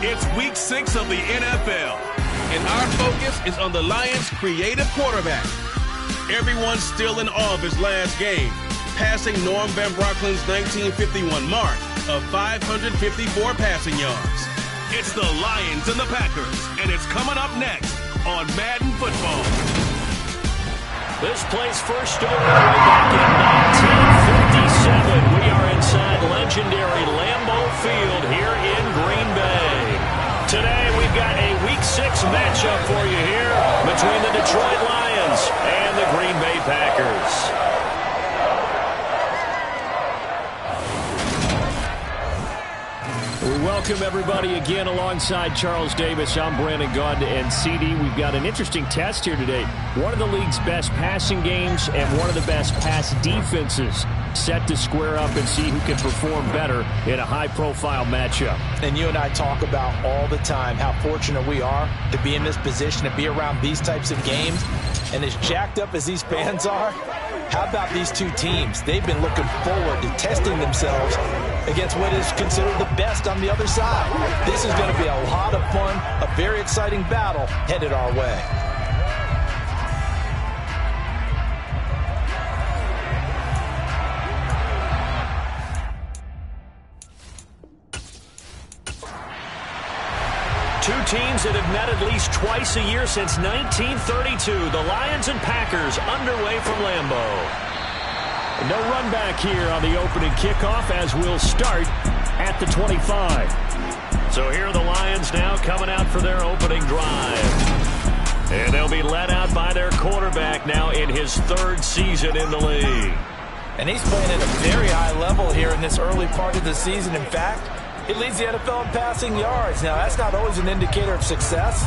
It's week 6 of the NFL, and our focus is on the Lions' creative quarterback. Everyone's still in awe of his last game, passing Norm Van Brocklin's 1951 mark of 554 passing yards. It's the Lions and the Packers, and it's coming up next on Madden Football. This plays first story back in 1957. We are inside legendary Lambeau Field here in Green Bay. Today we've got a Week 6 matchup for you here between the Detroit Lions and the Green Bay Packers. We welcome everybody again alongside Charles Davis. I'm Brandon Gaudin and CD. We've got an interesting test here today. One of the league's best passing games and one of the best pass defenses set to square up and see who can perform better in a high-profile matchup. And you and I talk about all the time how fortunate we are to be in this position, to be around these types of games. And as jacked up as these fans are, how about these two teams? They've been looking forward to testing themselves against what is considered the best on the other side. This is going to be a lot of fun, a very exciting battle headed our way. Two teams that have met at least twice a year since 1932. The Lions and Packers underway from Lambeau. No run back here on the opening kickoff as we'll start at the 25. So here are the Lions now coming out for their opening drive. And they'll be led out by their quarterback now in his 3rd season in the league. And he's playing at a very high level here in this early part of the season. In fact, he leads the NFL in passing yards. Now, that's not always an indicator of success,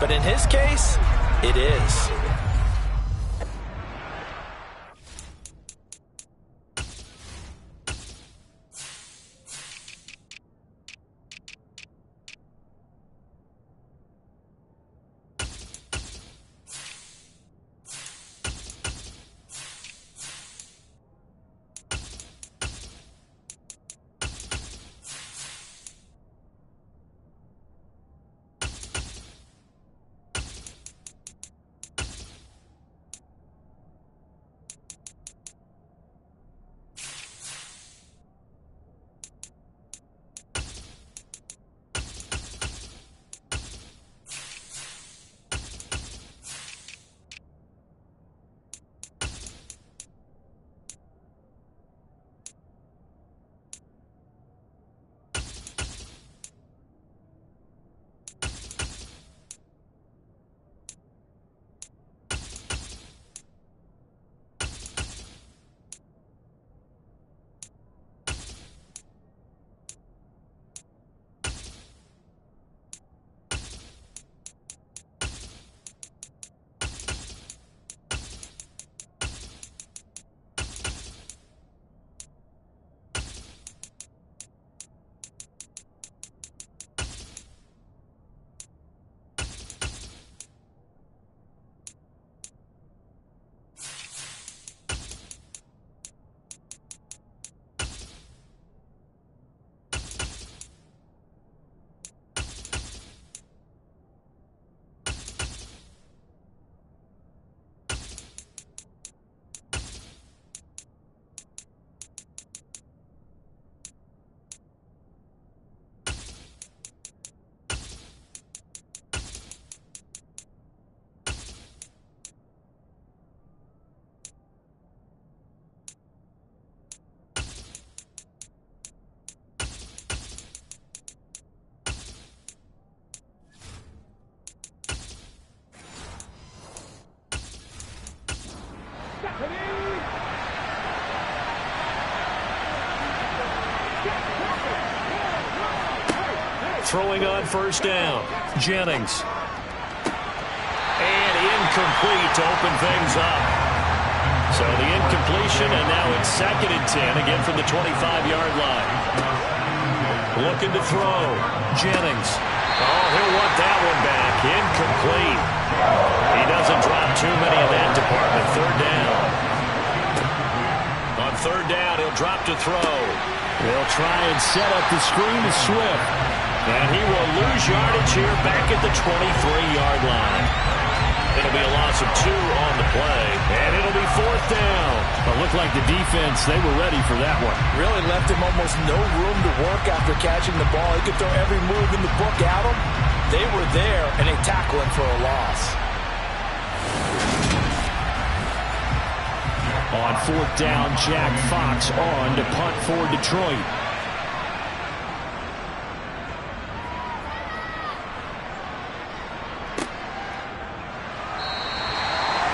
but in his case, it is. Throwing on first down, Jennings. And incomplete to open things up. So the incompletion, and now it's 2nd and 10, again from the 25-yard line. Looking to throw, Jennings. Oh, he'll want that one back. Incomplete. He doesn't drop too many in that department. 3rd down. On 3rd down, he'll drop to throw. They'll try and set up the screen to Swift. And he will lose yardage here back at the 23-yard line. It'll be a loss of 2 on the play, and it'll be 4th down. It looked like the defense, they were ready for that one. Really left him almost no room to work after catching the ball. He could throw every move in the book at him. They were there, and they tackle him for a loss. On 4th down, Jack Fox on to punt for Detroit.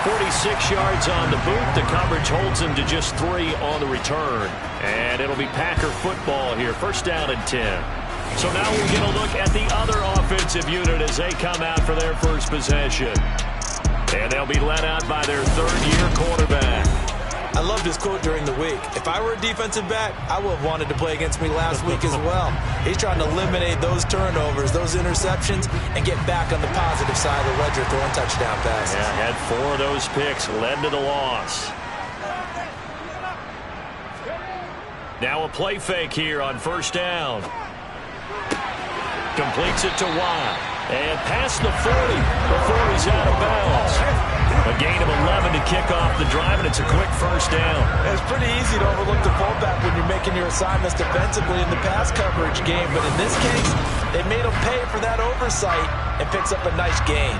46 yards on the boot. The coverage holds him to just 3 on the return. And it'll be Packer football here. 1st down and 10. So now we get a look at the other offensive unit as they come out for their first possession. And they'll be led out by their 3rd-year quarterback. I loved his quote during the week. If I were a defensive back, I would have wanted to play against me last week as well. He's trying to eliminate those turnovers, those interceptions, and get back on the positive side of the ledger throwing touchdown passes. Yeah, had 4 of those picks, led to the loss. Now a play fake here on 1st down. Completes it to Watt. And past the 40 before he's out of bounds. A gain of 11 to kick off the drive, and it's a quick 1st down. It's pretty easy to overlook the fullback when you're making your assignments defensively in the pass coverage game. But in this case, they made him pay for that oversight and picks up a nice gain.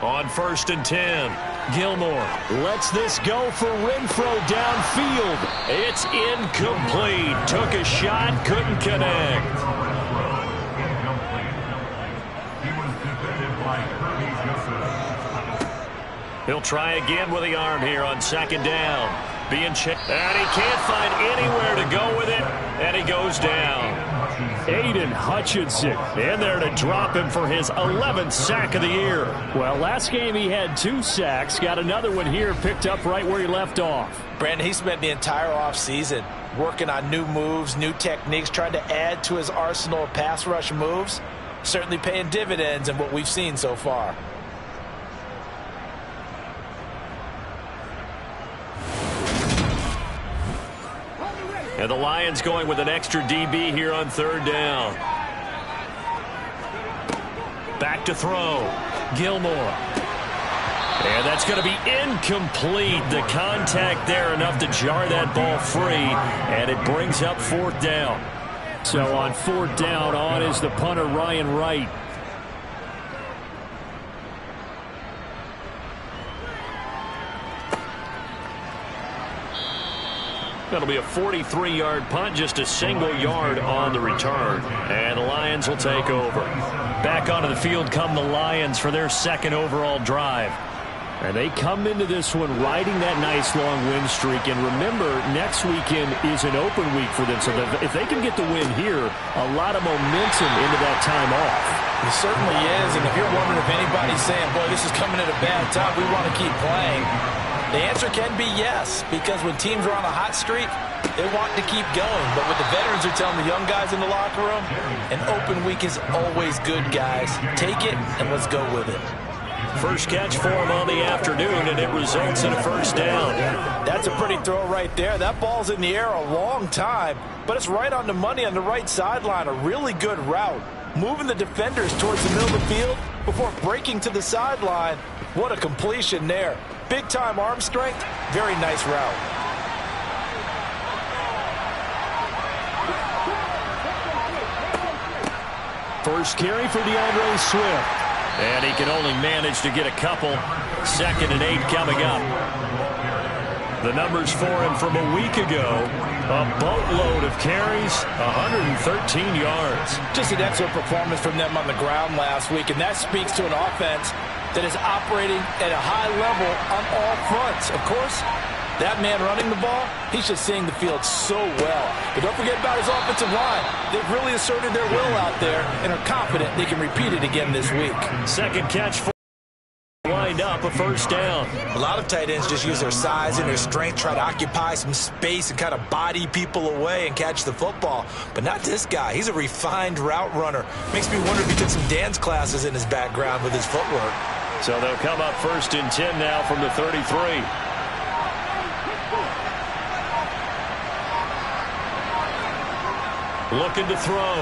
On 1st and 10, Gilmore lets this go for Renfrow downfield. It's incomplete. Took a shot, couldn't connect. He'll try again with the arm here on 2nd down. Being checked, and he can't find anywhere to go with it, and he goes down. Aiden Hutchinson in there to drop him for his 11th sack of the year. Well, last game he had 2 sacks. Got another one here, picked up right where he left off. Brandon, he spent the entire offseason working on new moves, new techniques, trying to add to his arsenal of pass rush moves. Certainly paying dividends in what we've seen so far. And the Lions going with an extra DB here on 3rd down. Back to throw. Gilmore. And that's going to be incomplete. The contact there enough to jar that ball free. And it brings up 4th down. So on 4th down, on is the punter Ryan Wright. That'll be a 43-yard punt, just a single yard on the return. And the Lions will take over. Back onto the field come the Lions for their 2nd overall drive. And they come into this one riding that nice long win streak. And remember, next weekend is an open week for them. So if they can get the win here, a lot of momentum into that time off. It certainly is. And if you're wondering if anybody's saying, boy, this is coming at a bad time, we want to keep playing, the answer can be yes, because when teams are on a hot streak, they want to keep going. But what the veterans are telling the young guys in the locker room, an open week is always good, guys. Take it, and let's go with it. First catch for him on the afternoon, and it results in a 1st down. That's a pretty throw right there. That ball's in the air a long time, but it's right on the money on the right sideline. A really good route. Moving the defenders towards the middle of the field before breaking to the sideline. What a completion there. Big-time arm strength. Very nice route. First carry for DeAndre Swift. And he can only manage to get a couple. 2nd and 8 coming up. The numbers for him from a week ago. A boatload of carries, 113 yards. Just an excellent performance from them on the ground last week, and that speaks to an offense that is operating at a high level on all fronts. Of course, that man running the ball, he's just seeing the field so well. But don't forget about his offensive line. They've really asserted their will out there and are confident they can repeat it again this week. 2nd catch for lined up, a 1st down. A lot of tight ends just use their size and their strength, try to occupy some space and kind of body people away and catch the football. But not this guy. He's a refined route runner. Makes me wonder if he took some dance classes in his background with his footwork. So they'll come up 1st and 10 now from the 33. Looking to throw.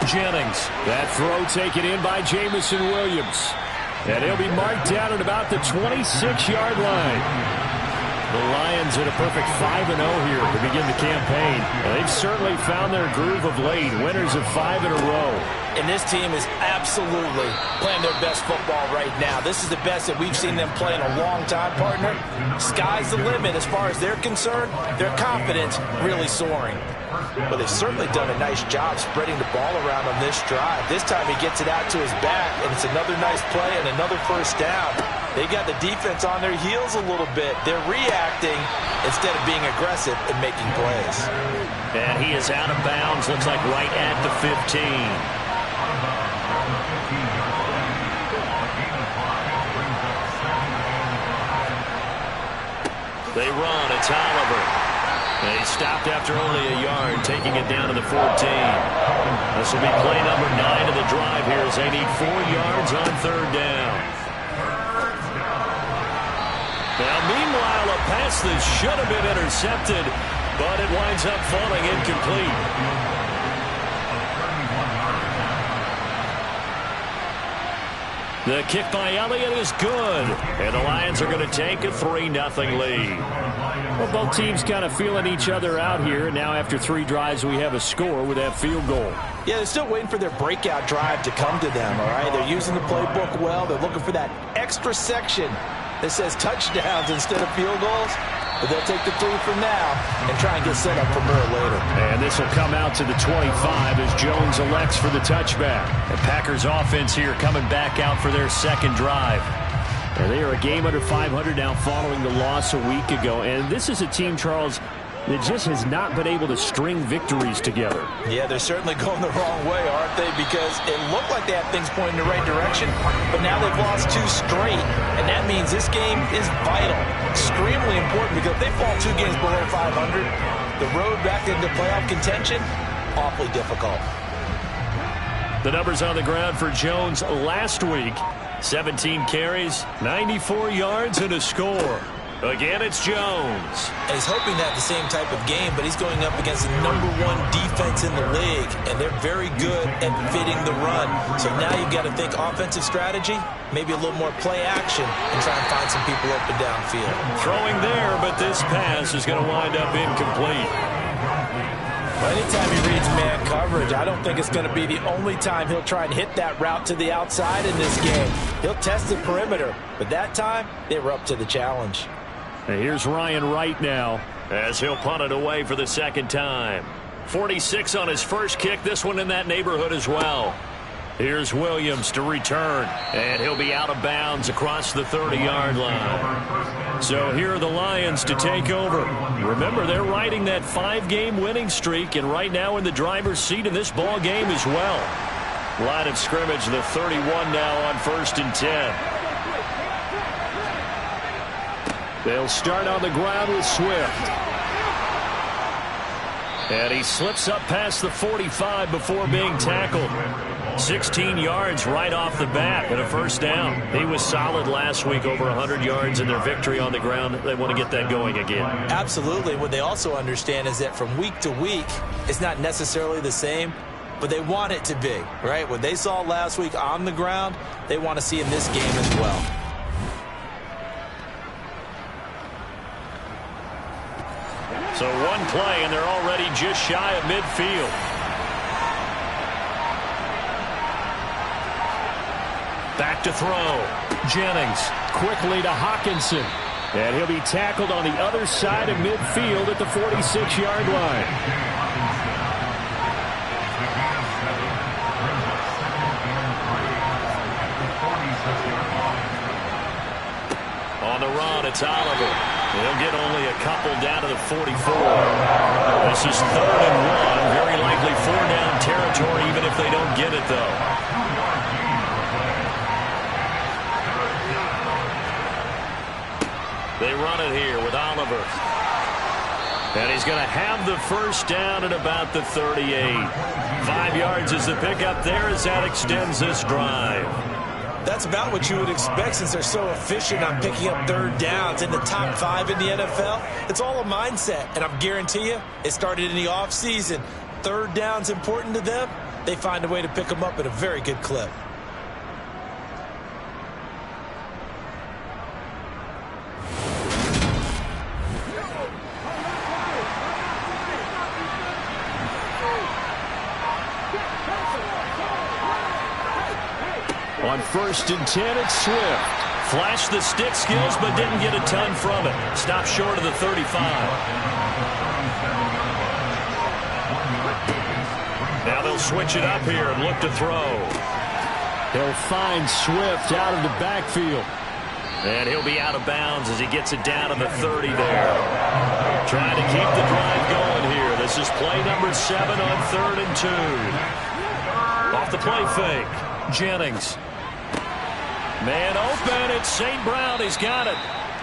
Jennings. That throw taken in by Jameson Williams. And he'll be marked down at about the 26-yard line. The Lions at a perfect 5-0 here to begin the campaign. They've certainly found their groove of late. Winners of 5 in a row. And this team is absolutely playing their best football right now. This is the best that we've seen them play in a long time, partner. Sky's the limit as far as they're concerned. Their confidence really soaring. But they've certainly done a nice job spreading the ball around on this drive. This time he gets it out to his back, and it's another nice play and another first down. They got the defense on their heels a little bit. They're reacting instead of being aggressive and making plays. And he is out of bounds, looks like right at the 15. They run. It's Oliver. And he stopped after only a yard, taking it down to the 14. This will be play number 9 of the drive here as they need 4 yards on 3rd down. Now, meanwhile, a pass that should have been intercepted, but it winds up falling incomplete. The kick by Elliott is good, and the Lions are going to take a 3-0 lead. Well, both teams kind of feeling each other out here, and now after 3 drives, we have a score with that field goal. Yeah, they're still waiting for their breakout drive to come to them, all right? They're using the playbook well. They're looking for that extra section that says touchdowns instead of field goals. But they'll take the 3 from now and try and get set up for more later. And this will come out to the 25 as Jones elects for the touchback. The Packers offense here coming back out for their 2nd drive. And they are a game under 500 now following the loss a week ago. And this is a team, Charles, that just has not been able to string victories together. Yeah, they're certainly going the wrong way, aren't they? Because it looked like they had things pointing in the right direction, but now they've lost 2 straight, and that means this game is vital, extremely important, because if they fall 2 games below 500, the road back into playoff contention, awfully difficult. The numbers on the ground for Jones last week: 17 carries, 94 yards, and a score. Again, it's Jones. And he's hoping to have the same type of game, but he's going up against the #1 defense in the league, and they're very good at fitting the run. So now you've got to think offensive strategy, maybe a little more play action, and try and find some people up and downfield. Throwing there, but this pass is going to wind up incomplete. Well, anytime he reads man coverage, I don't think it's going to be the only time he'll try and hit that route to the outside in this game. He'll test the perimeter, but that time they were up to the challenge. And here's Ryan Wright now, as he'll punt it away for the 2nd time. 46 on his first kick, this one in that neighborhood as well. Here's Williams to return, and he'll be out of bounds across the 30-yard line. So here are the Lions to take over. Remember, they're riding that 5-game winning streak, and right now in the driver's seat in this ball game as well. Line of scrimmage, the 31 now on 1st and 10. They'll start on the ground with Swift. And he slips up past the 45 before being tackled. 16 yards right off the bat and a 1st down. He was solid last week, over 100 yards in their victory on the ground. They want to get that going again. Absolutely. What they also understand is that from week to week, it's not necessarily the same, but they want it to be, right? What they saw last week on the ground, they want to see in this game as well. So 1 play, and they're already just shy of midfield. Back to throw. Jennings quickly to Hawkinson. And he'll be tackled on the other side of midfield at the 46-yard line. On the run, it's Oliver. He'll get only a couple down to the 44. This is 3rd and 1. Very likely 4-down territory, even if they don't get it, though. They run it here with Oliver. And he's going to have the 1st down at about the 38. 5 yards is the pickup there as that extends this drive. That's about what you would expect since they're so efficient on picking up third downs in the top 5 in the NFL. It's all a mindset, and I guarantee you it started in the offseason. Third down's important to them. They find a way to pick them up at a very good clip. On 1st and 10, it's Swift. Flashed the stick skills, but didn't get a ton from it. Stopped short of the 35. Now they'll switch it up here and look to throw. He'll find Swift out of the backfield. And he'll be out of bounds as he gets it down to the 30 there. Trying to keep the drive going here. This is play number 7 on 3rd and 2. Off the play fake. Jennings. Man open, it's St. Brown, he's got it.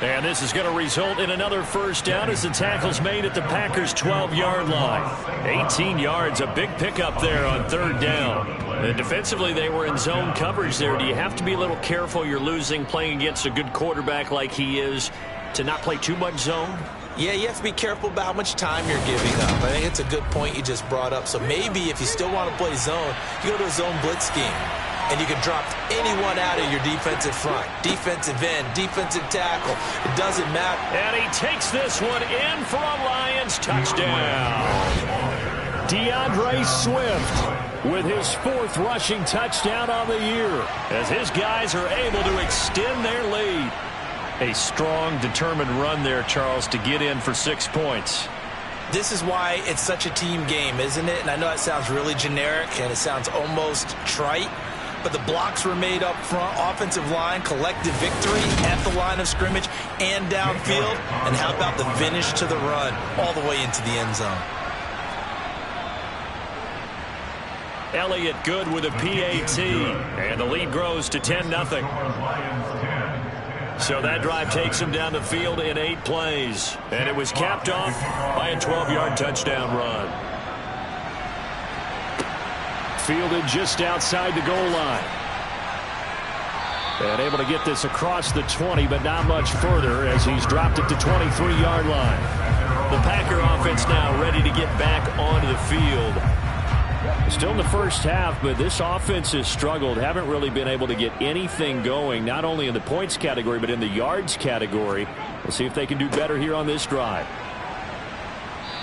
And this is going to result in another first down as the tackle's made at the Packers' 12-yard line. 18 yards, a big pickup there on 3rd down. And defensively, they were in zone coverage there. Do you have to be a little careful you're losing playing against a good quarterback like he is to not play too much zone? Yeah, you have to be careful about how much time you're giving up. I think it's a good point you just brought up. So maybe if you still want to play zone, you go to a zone blitz scheme. And you can drop anyone out of your defensive front. Defensive end, defensive tackle. It doesn't matter. And he takes this one in for a Lions touchdown. DeAndre Swift with his 4th rushing touchdown on the year, as his guys are able to extend their lead. A strong, determined run there, Charles, to get in for 6 points. This is why it's such a team game, isn't it? And I know that sounds really generic and it sounds almost trite. But the blocks were made up front, offensive line, collective victory at the line of scrimmage and downfield. And how about the finish to the run all the way into the end zone? Elliott good with a PAT. And the lead grows to 10-0. So that drive takes him down the field in 8 plays. And it was capped off by a 12-yard touchdown run. Fielded just outside the goal line. And able to get this across the 20, but not much further as he's dropped it to 23-yard line. The Packer offense now ready to get back onto the field. Still in the first half, but this offense has struggled. Haven't really been able to get anything going, not only in the points category, but in the yards category. We'll see if they can do better here on this drive.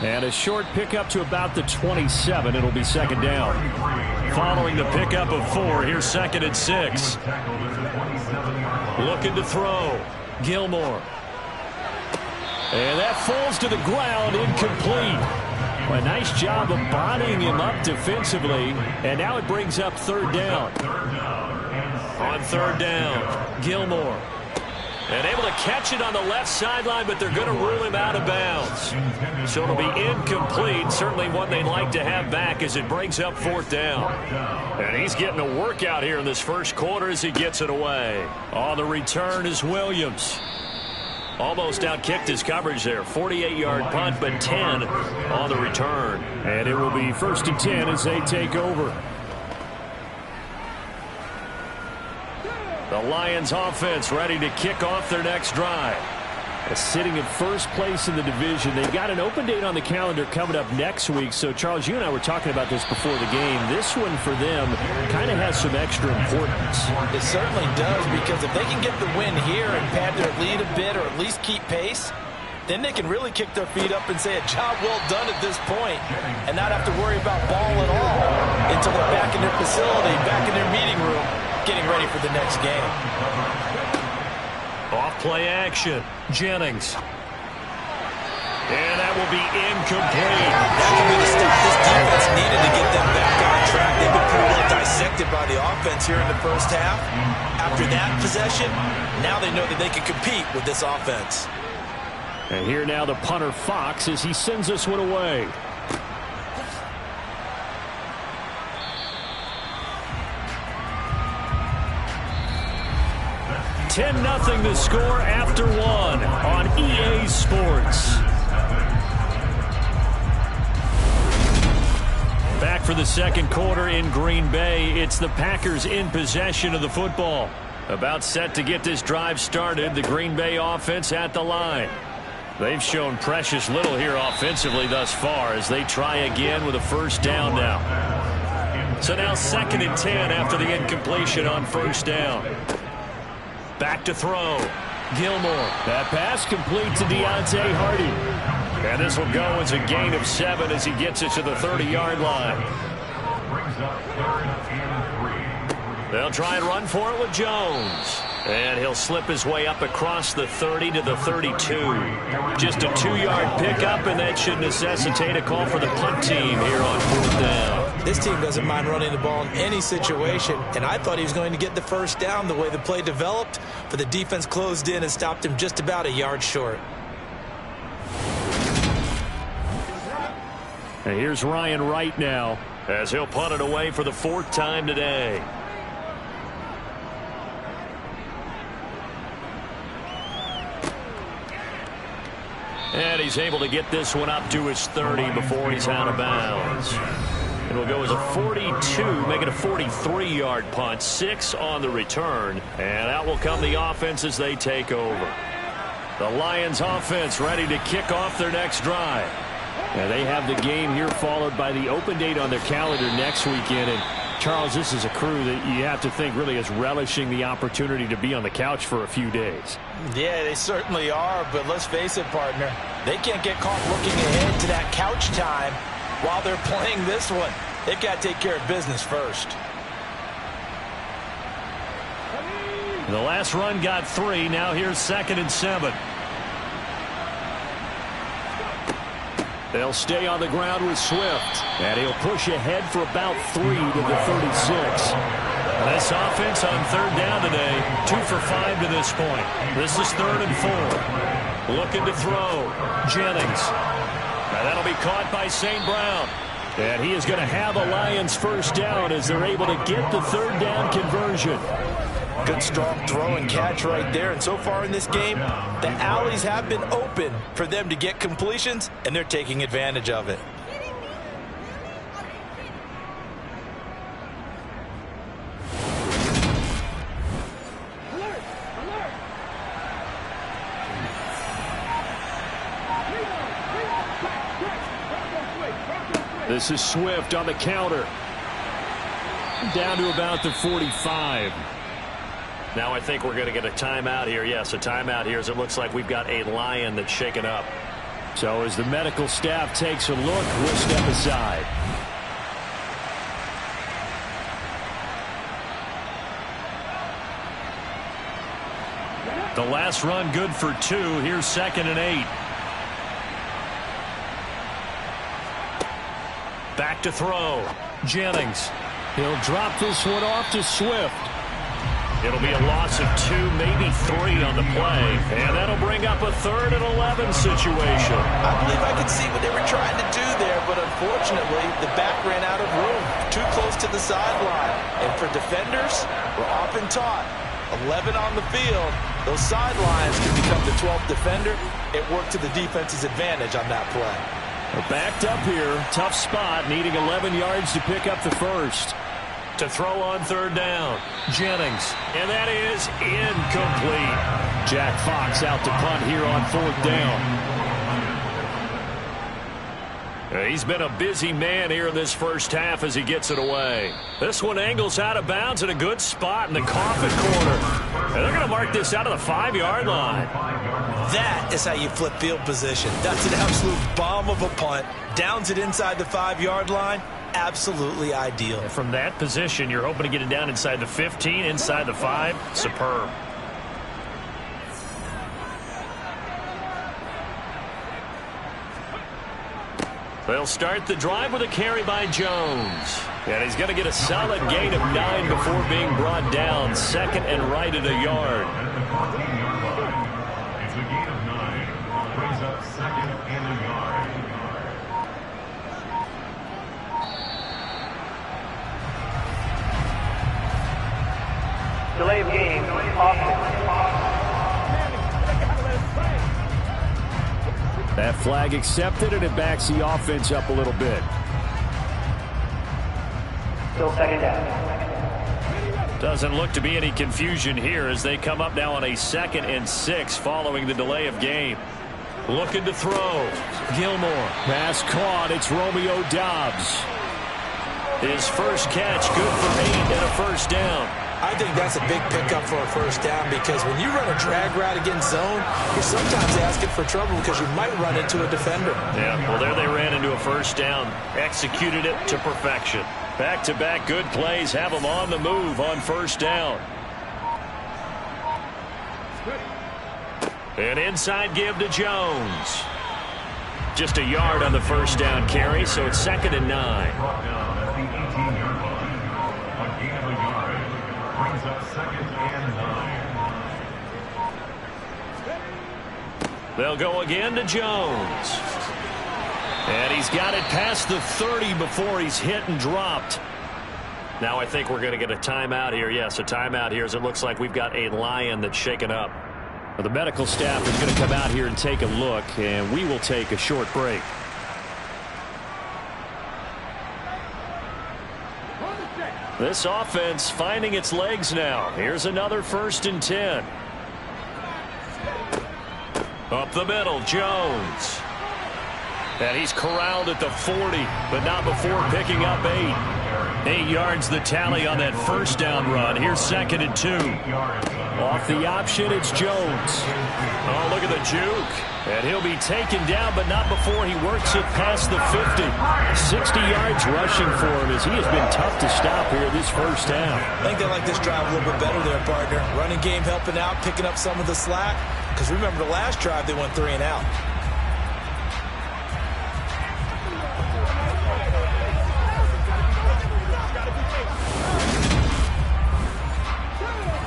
And a short pickup to about the 27. It'll be 2nd down. Following the pickup of 4, here's 2nd and 6. Looking to throw. Gilmore. And that falls to the ground, incomplete. A nice job of bodying him up defensively. And now it brings up 3rd down. On 3rd down, Gilmore. And able to catch it on the left sideline, but they're going to rule him out of bounds. So it'll be incomplete. Certainly one they'd like to have back as it brings up 4th down. And he's getting a workout here in this first quarter as he gets it away. On the return is Williams. Almost outkicked his coverage there. 48-yard punt, but 10 on the return. And it will be 1st and 10 as they take over. The Lions offense ready to kick off their next drive. Sitting in first place in the division. They've got an open date on the calendar coming up next week. So, Charles, you and I were talking about this before the game. This one for them kind of has some extra importance. It certainly does, because if they can get the win here and pad their lead a bit or at least keep pace, then they can really kick their feet up and say a job well done at this point and not have to worry about ball at all until they're back in their facility, back in their meeting room, getting ready for the next game. Off play action. Jennings. And that will be incomplete. That could be the stuff this defense needed to get them back on track. They've been pretty well dissected by the offense here in the first half. After that possession, now they know that they can compete with this offense. And here now the punter Fox as he sends this one away. 10-0 the score after 1 on EA Sports. Back for the second quarter in Green Bay. It's the Packers in possession of the football. About set to get this drive started, the Green Bay offense at the line. They've shown precious little here offensively thus far as they try again with a first down now. So now 2nd and 10 after the incompletion on first down. Back to throw. Gilmore. That pass complete to Deontay Hardy. And this will go as a gain of 7 as he gets it to the 30-yard line. They'll try and run for it with Jones. And he'll slip his way up across the 30 to the 32. Just a 2-yard pickup, and that should necessitate a call for the punt team here on 4th down. This team doesn't mind running the ball in any situation, and I thought he was going to get the first down the way the play developed, but the defense closed in and stopped him just about a yard short. And here's Ryan Wright now as he'll punt it away for the 4th time today. And he's able to get this one up to his 30 before he's out of bounds. It'll go as a 42, make it a 43-yard punt, 6 on the return. And out will come the offense as they take over. The Lions offense ready to kick off their next drive. And they have the game here followed by the open date on their calendar next weekend. And Charles, this is a crew that you have to think really is relishing the opportunity to be on the couch for a few days. Yeah, they certainly are, but let's face it, partner. They can't get caught looking ahead to that couch time while they're playing this one. They've got to take care of business first. The last run got 3. Now here's 2nd and 7. They'll stay on the ground with Swift. And he'll push ahead for about 3 to the 36. This offense on 3rd down today, 2 for 5 to this point. This is 3rd and 4. Looking to throw. Jennings. And that'll be caught by St. Brown. And he is going to have a Lions first down as they're able to get the 3rd down conversion. Good strong throw and catch right there. And so far in this game, the alleys have been open for them to get completions, and they're taking advantage of it. This is Swift on the counter. Down to about the 45. Now I think we're going to get a timeout here. Yes, a timeout here as it looks like we've got a Lion that's shaken up. So as the medical staff takes a look, we'll step aside. The last run good for 2. Here's 2nd and 8. Back to throw. Jennings. He'll drop this one off to Swift. It'll be a loss of 2, maybe 3 on the play. And that'll bring up a 3rd and 11 situation. I believe I could see what they were trying to do there, but unfortunately, the back ran out of room. Too close to the sideline. And for defenders, we're often taught, 11 on the field, those sidelines can become the 12th defender. It worked to the defense's advantage on that play. We're backed up here. Tough spot, needing 11 yards to pick up the first. To throw on 3rd down. Jennings. And that is incomplete. Jack Fox out to punt here on 4th down. He's been a busy man here in this first half as he gets it away. This one angles out of bounds in a good spot in the coffin corner. And they're going to mark this out of the 5-yard line. That is how you flip field position. That's an absolute bomb of a punt. Downs it inside the 5-yard line. Absolutely ideal. From that position, you're hoping to get it down inside the 15, inside the 5. Superb. They'll start the drive with a carry by Jones. And he's going to get a solid gain of 9 before being brought down. 2nd and right at a yard. It's a gain of 9. Brings up 2nd and a yard. Delay of game, offense. That flag accepted, and it backs the offense up a little bit. Still 2nd down. Doesn't look to be any confusion here as they come up now on a 2nd and 6 following the delay of game. Looking to throw. Gilmore. Pass caught. It's Romeo Doubs. His first catch, good for 8 and a first down. I think that's a big pickup for a first down because when you run a drag route against zone, you're sometimes asking for trouble because you might run into a defender. Yeah, well, there they ran into a first down. Executed it to perfection. Back-to-back good plays have them on the move on first down. An inside give to Jones. Just a yard on the first down carry, so it's 2nd and 9. Brought down at the 18-yard line. A gain of a yard brings up 2nd and 9. They'll go again to Jones. And he's got it past the 30 before he's hit and dropped. Now I think we're going to get a timeout here. Yes, a timeout here as it looks like we've got a Lion that's shaken up. Well, the medical staff is going to come out here and take a look, and we will take a short break. This offense finding its legs now. Here's another 1st and 10. Up the middle, Jones. And he's corralled at the 40, but not before picking up 8. 8 yards the tally on that first down run. Here's 2nd and 2. Off the option, it's Jones. Oh, look at the juke. And he'll be taken down, but not before he works it past the 50. 60 yards rushing for him as he has been tough to stop here this first down. I think they like this drive a little bit better there, partner. Running game helping out, picking up some of the slack. Because remember the last drive, they went 3 and out.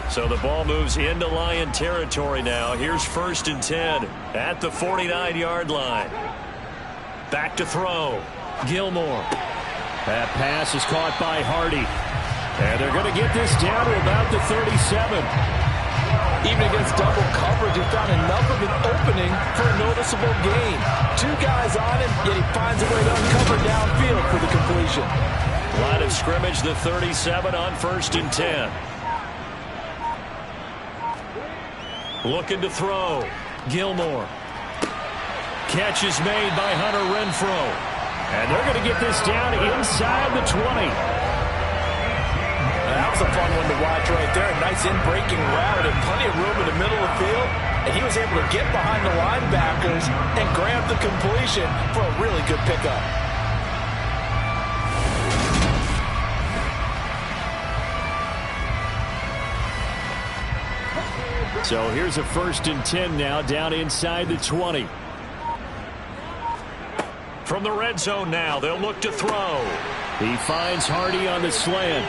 So the ball moves into Lion territory now. Here's 1st and 10 at the 49-yard line. Back to throw. Gilmore. That pass is caught by Hardy. And they're going to get this down to about the 37. Even against double coverage, he found enough of an opening for a noticeable gain. 2 guys on him, yet he finds a way to uncover downfield for the completion. Line of scrimmage, the 37 on 1st and 10. Looking to throw. Gilmore. Catch is made by Hunter Renfrow. And they're going to get this down inside the 20. That was a fun one to watch right there. A nice in-breaking route and plenty of room in the middle of the field. And he was able to get behind the linebackers and grab the completion for a really good pickup. So here's a 1st and 10 now down inside the 20. From the red zone now, they'll look to throw. He finds Hardy on the slant.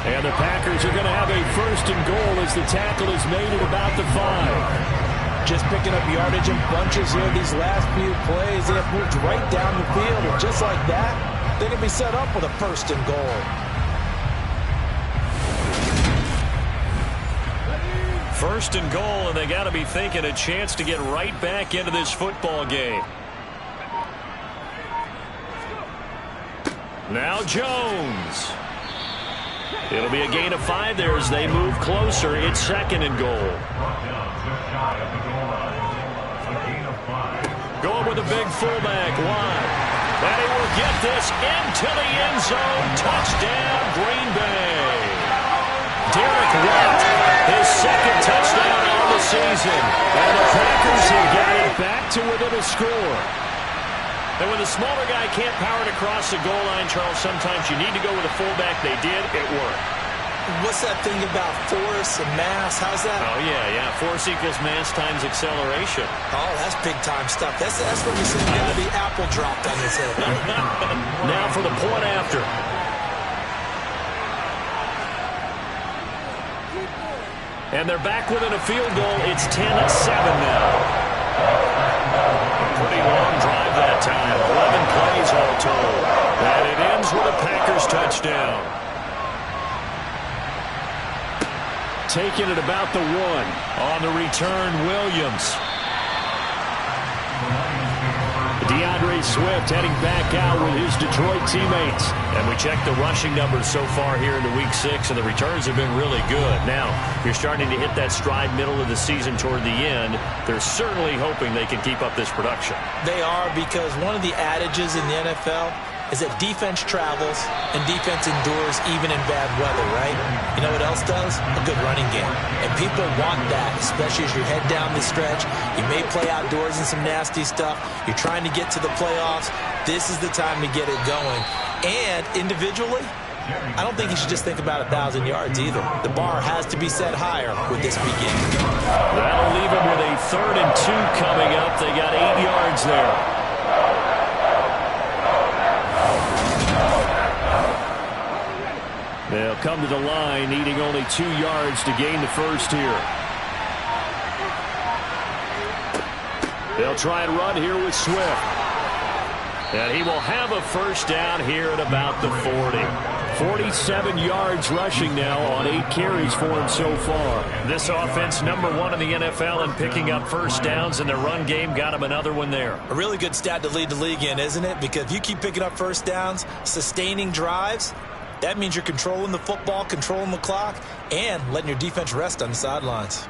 And the Packers are going to have a 1st and goal as the tackle is made at about the 5. Just picking up yardage in bunches here these last few plays. They have moved right down the field, and just like that, they can be set up with a 1st and goal. First and goal, and they got to be thinking a chance to get right back into this football game. Now Jones. It'll be a gain of 5 there as they move closer. It's 2nd and goal. Going with a big fullback wide. And he will get this into the end zone. Touchdown, Green Bay. Derek Watt, his 2nd touchdown on the season. And the Packers have got it back to within a score. And when the smaller guy can't power it across the goal line, Charles, sometimes you need to go with a fullback. They did. It worked. What's that thing about force and mass? How's that? Oh, yeah. Force equals mass times acceleration. Oh, that's big-time stuff. That's when you see him the apple dropped on his head. Now for the point after. And they're back within a field goal. It's 10-7 now. Pretty long drive that time. 11 plays all told. And it ends with a Packers touchdown. Taking it about the 1. On the return, Williams. Deion DeAndre Swift heading back out with his Detroit teammates. And we checked the rushing numbers so far here into Week 6, and the returns have been really good. Now, you're starting to hit that stride middle of the season toward the end. They're certainly hoping they can keep up this production. They are, because one of the adages in the NFL is that defense travels and defense endures even in bad weather, right? You know what else does? A good running game. And people want that, especially as you head down the stretch. You may play outdoors in some nasty stuff. You're trying to get to the playoffs. This is the time to get it going. And individually, I don't think you should just think about 1,000 yards either. The bar has to be set higher with this big game. That'll leave them with a 3rd and 2 coming up. They got 8 yards there. They'll come to the line, needing only 2 yards to gain the first here. They'll try and run here with Swift. And he will have a first down here at about the 40. 47 yards rushing now on 8 carries for him so far. This offense, #1 in the NFL in picking up first downs, and their run game got him another one there. A really good stat to lead the league in, isn't it? Because if you keep picking up first downs, sustaining drives, that means you're controlling the football, controlling the clock, and letting your defense rest on the sidelines.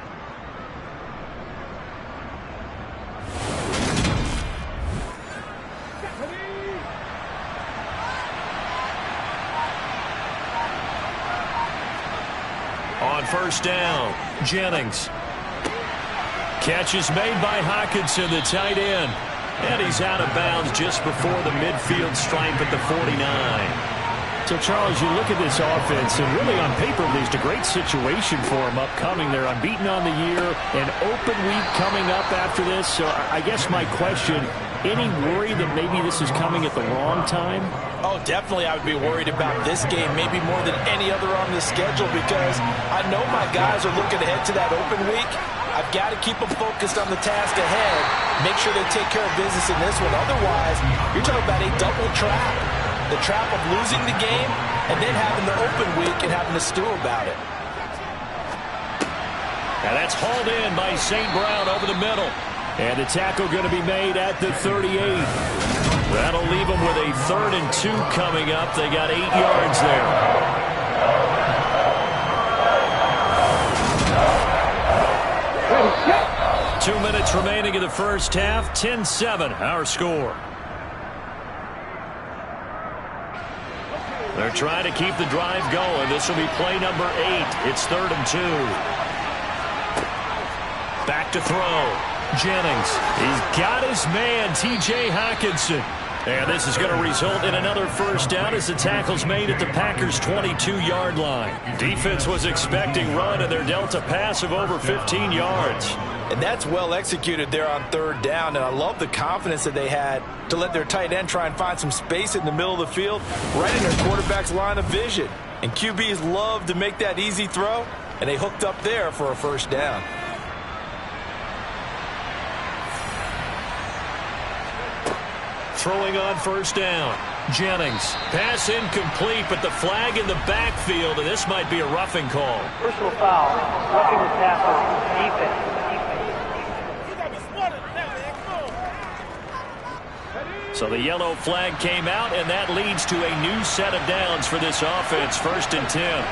On first down, Jennings. Catch is made by Hockenson, the tight end. And he's out of bounds just before the midfield stripe at the 49. So, Charles, you look at this offense, and really on paper, there's a great situation for them upcoming. They're unbeaten on the year, an open week coming up after this. So I guess my question, any worry that maybe this is coming at the wrong time? Oh, definitely I would be worried about this game, maybe more than any other on the schedule, because I know my guys are looking ahead to that open week. I've got to keep them focused on the task ahead, make sure they take care of business in this one. Otherwise, you're talking about a double trap. The trap of losing the game and then having the open week and having to stew about it. And that's hauled in by St. Brown over the middle. And the tackle going to be made at the 38. That'll leave them with a 3rd and 2 coming up. They got 8 yards there. Two minutes remaining in the first half. 10-7, our score. They're trying to keep the drive going. This will be play number 8. It's 3rd and 2. Back to throw. Jennings. He's got his man, T.J. Hockenson. And this is going to result in another first down as the tackle's made at the Packers' 22-yard line. Defense was expecting run, and they're dealt a pass of over 15 yards. And that's well executed there on 3rd down, and I love the confidence that they had to let their tight end try and find some space in the middle of the field, right in their quarterback's line of vision. And QBs love to make that easy throw, and they hooked up there for a first down. Throwing on first down. Jennings. Pass incomplete, but the flag in the backfield, and this might be a roughing call. Personal foul. Roughing the tackle. Defense. So the yellow flag came out, and that leads to a new set of downs for this offense. 1st and 10.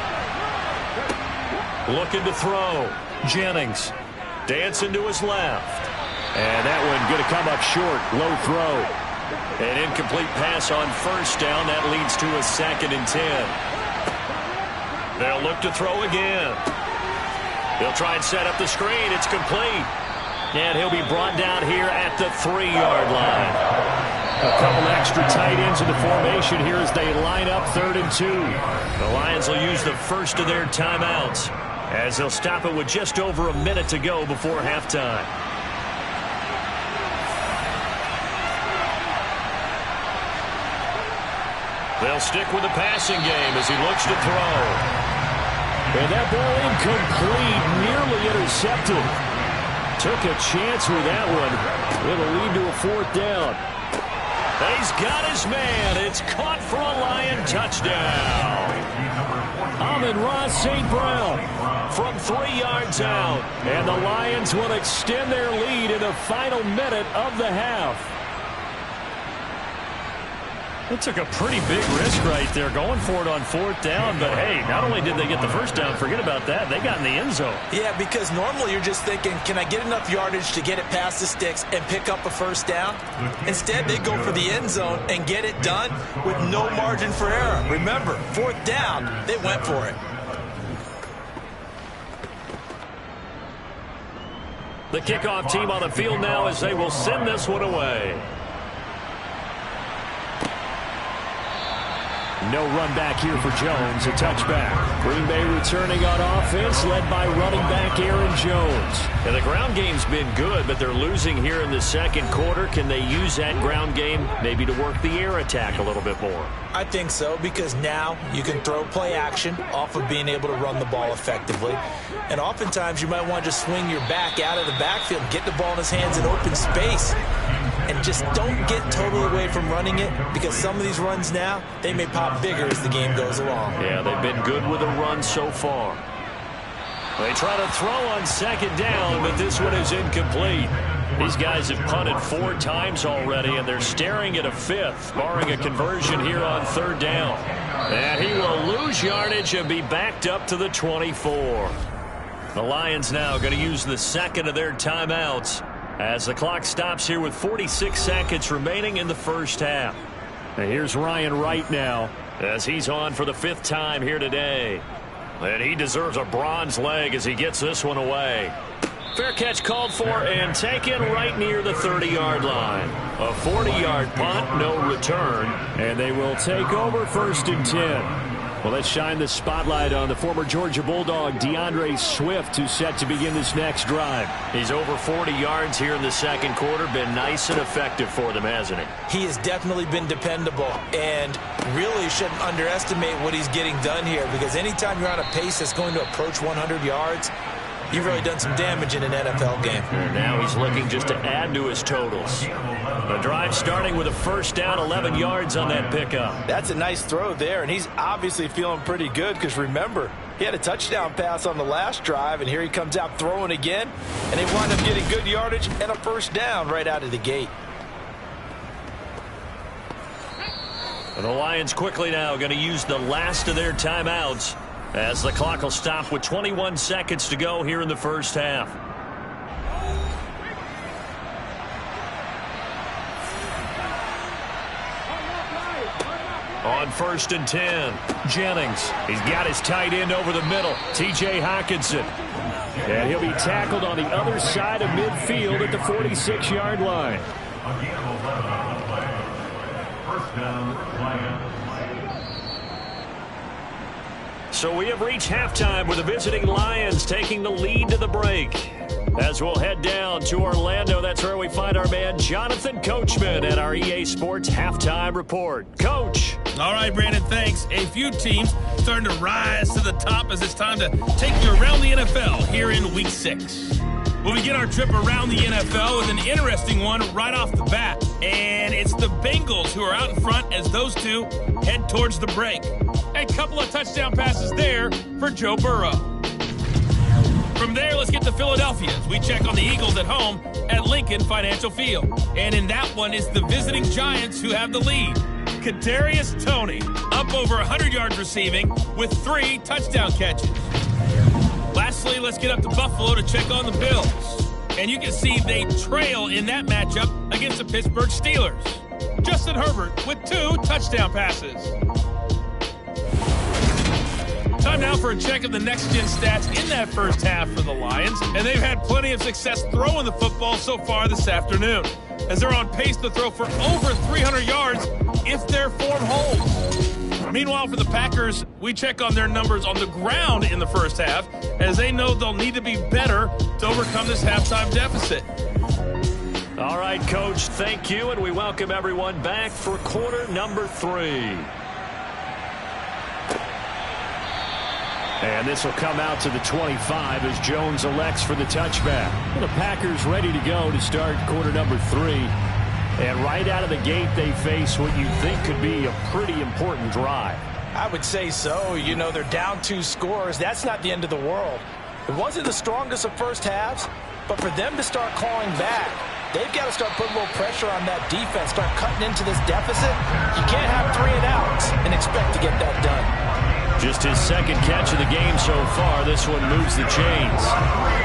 Looking to throw. Jennings. Dancing to his left. And that one going to come up short. Low throw. An incomplete pass on first down. That leads to a 2nd and 10. They'll look to throw again. They'll try and set up the screen. It's complete. And he'll be brought down here at the 3-yard line. A couple extra tight ends in the formation here as they line up 3rd and 2. The Lions will use the first of their timeouts as they'll stop it with just over a minute to go before halftime. They'll stick with the passing game as he looks to throw. And that ball incomplete, nearly intercepted. Took a chance with that one. It'll lead to a 4th down. He's got his man. It's caught for a Lion touchdown. Amon-Ra St. Brown from 3 yards out. And the Lions will extend their lead in the final minute of the half. It took a pretty big risk right there going for it on 4th down. But, hey, not only did they get the first down, forget about that, they got in the end zone. Yeah, because normally you're just thinking, can I get enough yardage to get it past the sticks and pick up a first down? Instead, they go for the end zone and get it done with no margin for error. Remember, 4th down, they went for it. The kickoff team on the field now as they will send this one away. No run back here for Jones, a touchback. Green Bay returning on offense, led by running back Aaron Jones. And the ground game's been good, but they're losing here in the second quarter. Can they use that ground game maybe to work the air attack a little bit more? I think so, because now you can throw play action off of being able to run the ball effectively. And oftentimes you might want to just swing your back out of the backfield, get the ball in his hands in open space. And just don't get totally away from running it, because some of these runs now, they may pop bigger as the game goes along. Yeah, they've been good with a run so far. They try to throw on 2nd down, but this one is incomplete. These guys have punted 4 times already, and they're staring at a 5th, barring a conversion here on 3rd down. And he will lose yardage and be backed up to the 24. The Lions now going to use the 2nd of their timeouts as the clock stops here with 46 seconds remaining in the first half. And here's Ryan Wright now as he's on for the 5th time here today. And he deserves a bronze leg as he gets this one away. Fair catch called for and taken right near the 30-yard line. A 40-yard punt, no return. And they will take over 1st and 10. Well, let's shine the spotlight on the former Georgia Bulldog, DeAndre Swift, who's set to begin this next drive. He's over 40 yards here in the second quarter. Been nice and effective for them, hasn't he? He has definitely been dependable, and really shouldn't underestimate what he's getting done here, because anytime you're on a pace that's going to approach 100 yards, you've really done some damage in an NFL game. And now he's looking just to add to his totals. The drive starting with a 1st down, 11 yards on that pickup. That's a nice throw there, and he's obviously feeling pretty good, because remember, he had a touchdown pass on the last drive, and here he comes out throwing again, and they wind up getting good yardage and a 1st down right out of the gate. And the Lions quickly now going to use the last of their timeouts as the clock will stop with 21 seconds to go here in the first half. On 1st and 10, Jennings. He's got his tight end over the middle, T.J. Hockenson. And he'll be tackled on the other side of midfield at the 46-yard line. First down, Lions. So we have reached halftime with the visiting Lions taking the lead to the break. As we'll head down to Orlando, that's where we find our man Jonathan Coachman at our EA Sports Halftime Report. Coach. All right, Brandon, thanks. A few teams starting to rise to the top as it's time to take you around the NFL here in Week 6. We'll begin our trip around the NFL with an interesting one right off the bat. And it's the Bengals who are out in front as those two head towards the break. A couple of touchdown passes there for Joe Burrow. From there, let's get to Philadelphia as we check on the Eagles at home at Lincoln Financial Field. And in that one, it's the visiting Giants who have the lead. Kadarius Toney up over 100 yards receiving with 3 touchdown catches. Lastly, let's get up to Buffalo to check on the Bills. And you can see they trail in that matchup against the Pittsburgh Steelers. Justin Herbert with 2 touchdown passes. Time now for a check of the next-gen stats in that first half for the Lions. And they've had plenty of success throwing the football so far this afternoon, as they're on pace to throw for over 300 yards if their form holds. Meanwhile, for the Packers, we check on their numbers on the ground in the first half, as they know they'll need to be better to overcome this halftime deficit. All right, Coach, thank you, and we welcome everyone back for quarter number 3. And this will come out to the 25 as Jones elects for the touchback. Well, the Packers ready to go to start quarter number 3. And right out of the gate, they face what you think could be a pretty important drive. I would say so. You know, they're down 2 scores. That's not the end of the world. It wasn't the strongest of first halves, but for them to start calling back, they've got to start putting a little pressure on that defense, start cutting into this deficit. You can't have 3 and outs and expect to get that done. Just his second catch of the game so far. This one moves the chains.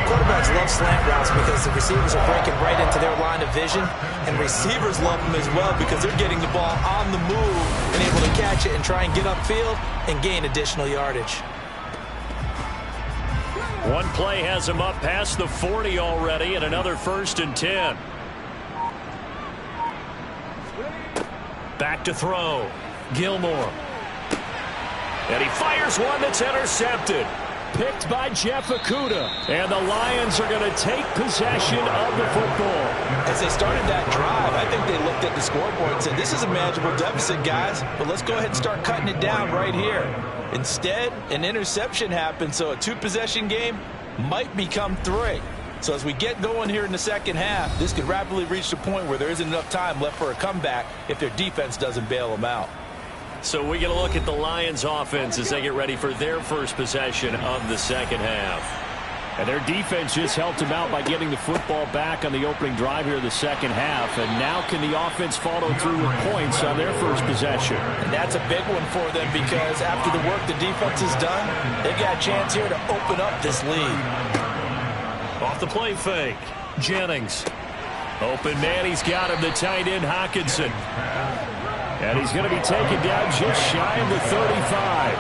Quarterbacks love slant routes because the receivers are breaking right into their line of vision, and receivers love them as well because they're getting the ball on the move and able to catch it and try and get upfield and gain additional yardage. One play has him up past the 40 already, and another 1st and 10. Back to throw. Gilmore. And he fires one that's intercepted. Picked by Jeff Okudah. And the Lions are going to take possession of the football. As they started that drive, I think they looked at the scoreboard and said, this is a manageable deficit, guys, but let's go ahead and start cutting it down right here. Instead, an interception happened, so a 2-possession game might become 3. So as we get going here in the second half, this could rapidly reach the point where there isn't enough time left for a comeback if their defense doesn't bail them out. So we get a look at the Lions offense as they get ready for their first possession of the second half. And their defense just helped them out by getting the football back on the opening drive here of the second half. And now can the offense follow through with points on their first possession? And that's a big one for them because after the work the defense has done, they've got a chance here to open up this lead. Off the play fake. Jennings. Open man, he's got him, the tight end Hockenson. And he's going to be taken down just shy of the 35.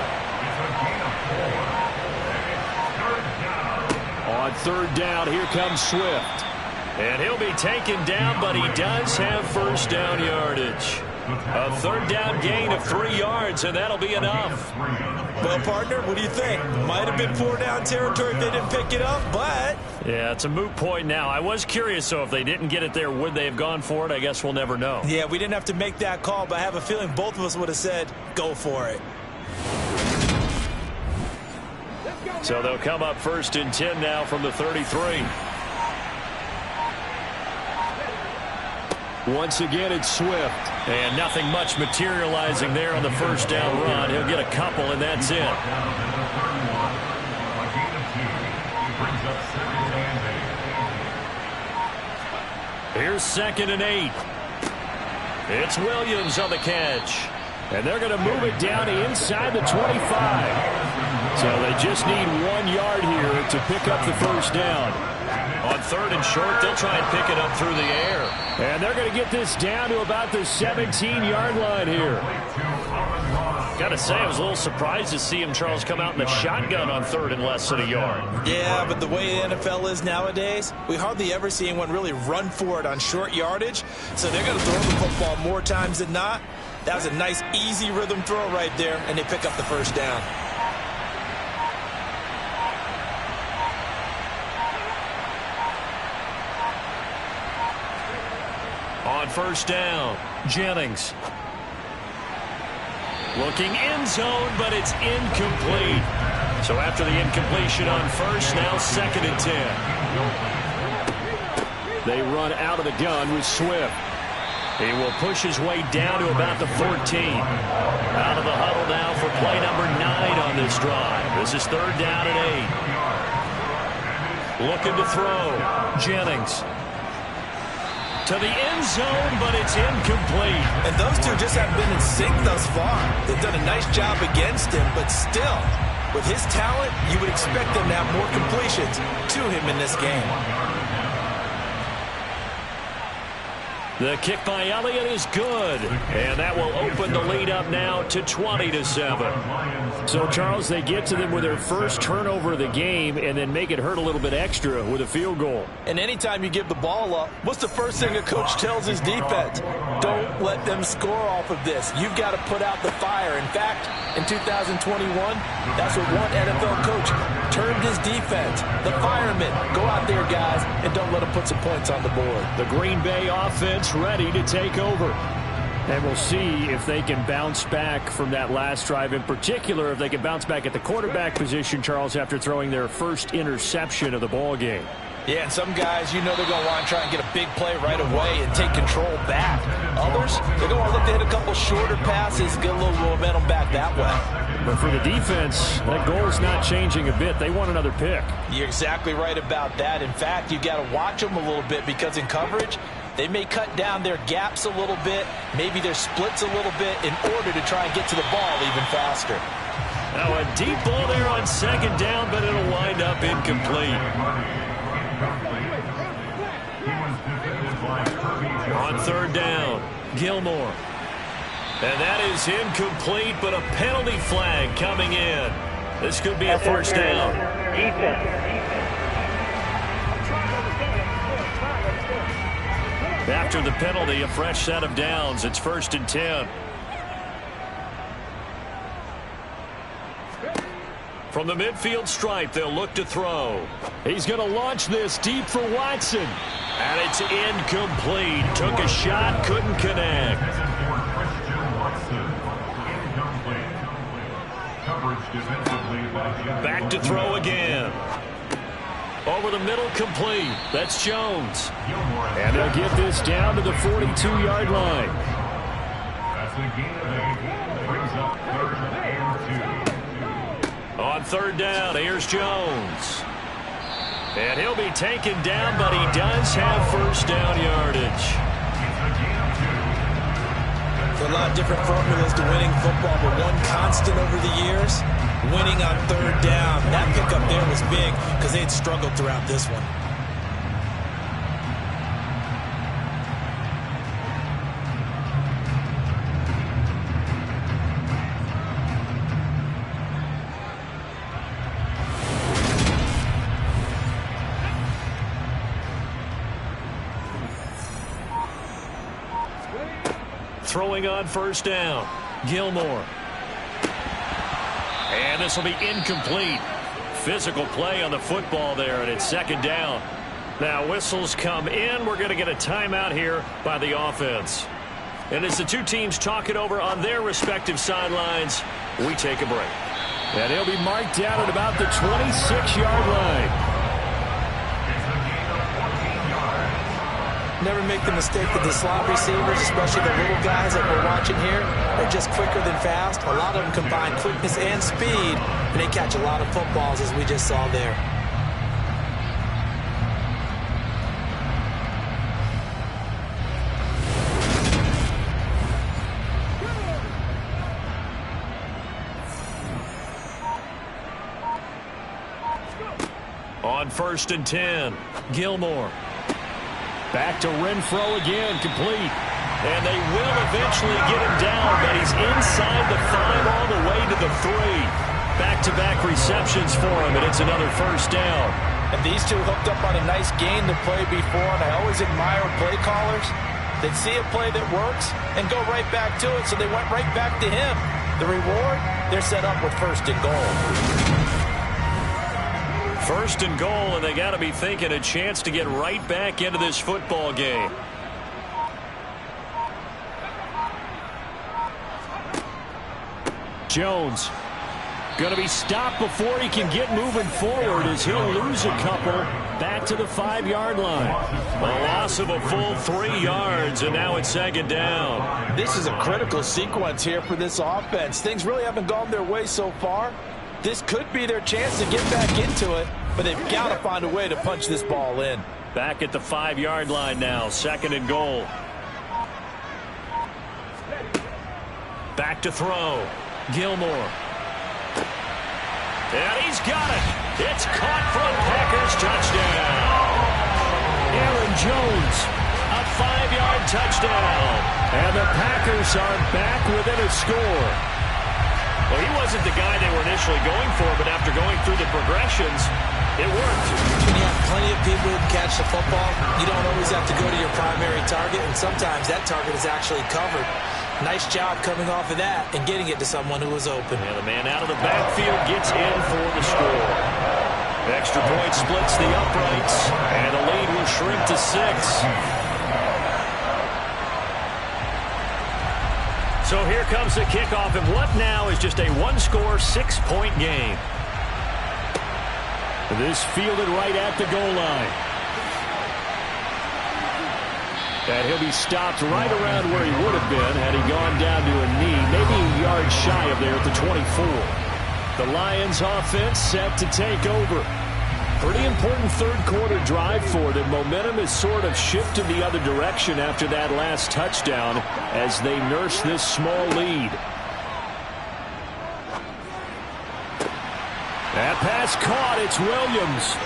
On 3rd down, here comes Swift. And he'll be taken down, but he does have 1st down yardage. A 3rd down gain of 3 yards, and that'll be enough. Well, partner, what do you think? Might have been 4-down territory if they didn't pick it up, but... Yeah, it's a moot point now. I was curious, so if they didn't get it there, would they have gone for it? I guess we'll never know. Yeah, we didn't have to make that call, but I have a feeling both of us would have said, go for it. So they'll come up 1st and 10 now from the 33. Once again, it's Swift. And nothing much materializing there on the 1st down run. He'll get a couple, and that's it. Here's 2nd and 8. It's Williams on the catch. And they're going to move it down inside the 25. So they just need 1 yard here to pick up the 1st down. On 3rd and short, they'll try and pick it up through the air. And they're going to get this down to about the 17-yard line here. Got to say, I was a little surprised to see him, Charles, come out in the shotgun on 3rd and less than a yard. Yeah, but the way the NFL is nowadays, we hardly ever see anyone really run for it on short yardage. So they're going to throw the football more times than not. That was a nice, easy rhythm throw right there, and they pick up the 1st down. On 1st down, Jennings. Looking end zone, but it's incomplete. So after the incompletion on 1st, now 2nd and 10. They run out of the gun with Swift. He will push his way down to about the 14. Out of the huddle now for play number 9 on this drive. This is 3rd down and 8. Looking to throw. Jennings. To the end zone, but it's incomplete. And those two just haven't been in sync thus far. They've done a nice job against him, but still, with his talent, you would expect them to have more completions to him in this game. The kick by Elliott is good, and that will open the lead up now to 20-7. So, Charles, they get to them with their first turnover of the game and then make it hurt a little bit extra with a field goal. And anytime you give the ball up, what's the first thing a coach tells his defense? Don't let them score off of this. You've got to put out the fire. In fact, in 2021, that's what one NFL coach termed his defense. The firemen. Go out there, guys, and don't let them put some points on the board. The Green Bay offense ready to take over. And we'll see if they can bounce back from that last drive. In particular, if they can bounce back at the quarterback position, Charles, after throwing their first interception of the ball game. Yeah, and some guys, you know they're going to want to try and get a big play right away and take control back. Others, they're going to look to hit a couple shorter passes, get a little momentum back that way. But for the defense, that goal's not changing a bit. They want another pick. You're exactly right about that. In fact, you got to watch them a little bit because in coverage, they may cut down their gaps a little bit, maybe their splits a little bit in order to try and get to the ball even faster. Now a deep ball there on second down, but it'll wind up incomplete. On third down, Gilmore. And that is incomplete, but a penalty flag coming in. This could be a first down. After the penalty, a fresh set of downs. It's 1st and 10. From the midfield stripe, they'll look to throw. He's going to launch this deep for Watson. And it's incomplete. Took a shot, couldn't connect. Back to throw again. Over the middle, complete. That's Jones. And they'll get this down to the 42-yard line. That's the gain of 8. Brings up 3rd and 2. On third down, here's Jones. And he'll be taken down, but he does have first down yardage. There's a lot of different formulas to winning football, but one constant over the years, winning on third down. That pickup there was big because they had struggled throughout this one. Throwing on first down, Gilmore. And this will be incomplete. Physical play on the football there, and it's second down. Now whistles come in. We're going to get a timeout here by the offense. And as the two teams talk it over on their respective sidelines, we take a break. And he'll be marked down at about the 26-yard line. Never make the mistake that the slot receivers, especially the little guys that we're watching here, are just quicker than fast. A lot of them combine quickness and speed, and they catch a lot of footballs, as we just saw there. On 1st and 10, Gilmore. Back to Renfro again, complete. And they will eventually get him down, but he's inside the 5 all the way to the 3. Back-to-back receptions for him, and it's another first down. And these two hooked up on a nice gain the play before, and I always admire play callers. They see a play that works and go right back to it, so they went right back to him. The reward, they're set up with 1st and goal. 1st and goal, and they got to be thinking a chance to get right back into this football game. Jones going to be stopped before he can get moving forward as he'll lose a couple back to the 5-yard line. A loss of a full 3 yards, and now it's second down. This is a critical sequence here for this offense. Things really haven't gone their way so far. This could be their chance to get back into it, but they've got to find a way to punch this ball in. Back at the 5-yard line now, 2nd and goal. Back to throw, Gilmore. And he's got it. It's caught for a Packers touchdown. Aaron Jones, a 5-yard touchdown. And the Packers are back within a score. Well, he wasn't the guy they were initially going for, but after going through the progressions, it worked. When you have plenty of people who can catch the football, you don't always have to go to your primary target, and sometimes that target is actually covered. Nice job coming off of that and getting it to someone who was open. And the man out of the backfield gets in for the score. Extra point splits the uprights, and the lead will shrink to 6. So here comes the kickoff, and what now is just a one-score, 6-point game. This fielded right at the goal line. And he'll be stopped right around where he would have been had he gone down to a knee, maybe a yard shy of there at the 24. The Lions offense set to take over. Pretty important third-quarter drive for them. Momentum has sort of shifted the other direction after that last touchdown as they nurse this small lead. That pass caught. It's Williams.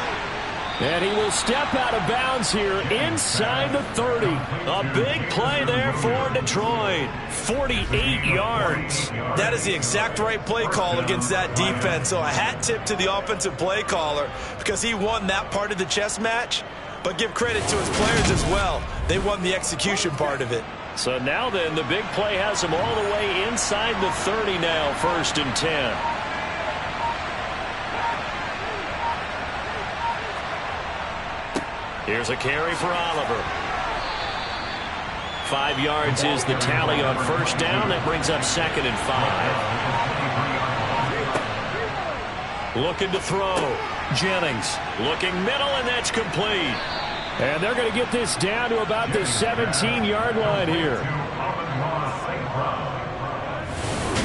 And he will step out of bounds here inside the 30. A big play there for Detroit. 48 yards. That is the exact right play call against that defense. So a hat tip to the offensive play caller because he won that part of the chess match. But give credit to his players as well. They won the execution part of it. So now then, the big play has him all the way inside the 30 now, 1st and 10. Here's a carry for Oliver. 5 yards is the tally on 1st down. That brings up 2nd and 5. Looking to throw. Jennings looking middle, and that's complete. And they're going to get this down to about the 17-yard line here.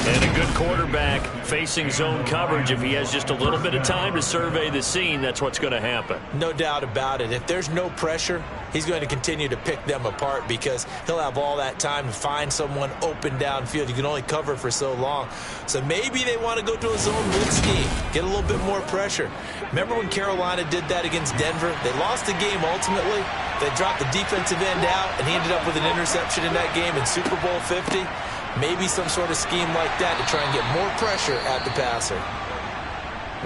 And a good quarterback facing zone coverage. If he has just a little bit of time to survey the scene, that's what's going to happen. No doubt about it. If there's no pressure, he's going to continue to pick them apart because he'll have all that time to find someone open downfield. You can only cover for so long. So maybe they want to go to a zone blitz scheme, get a little bit more pressure. Remember when Carolina did that against Denver? They lost the game ultimately. They dropped the defensive end out, and he ended up with an interception in that game in Super Bowl 50. Maybe some sort of scheme like that to try and get more pressure at the passer.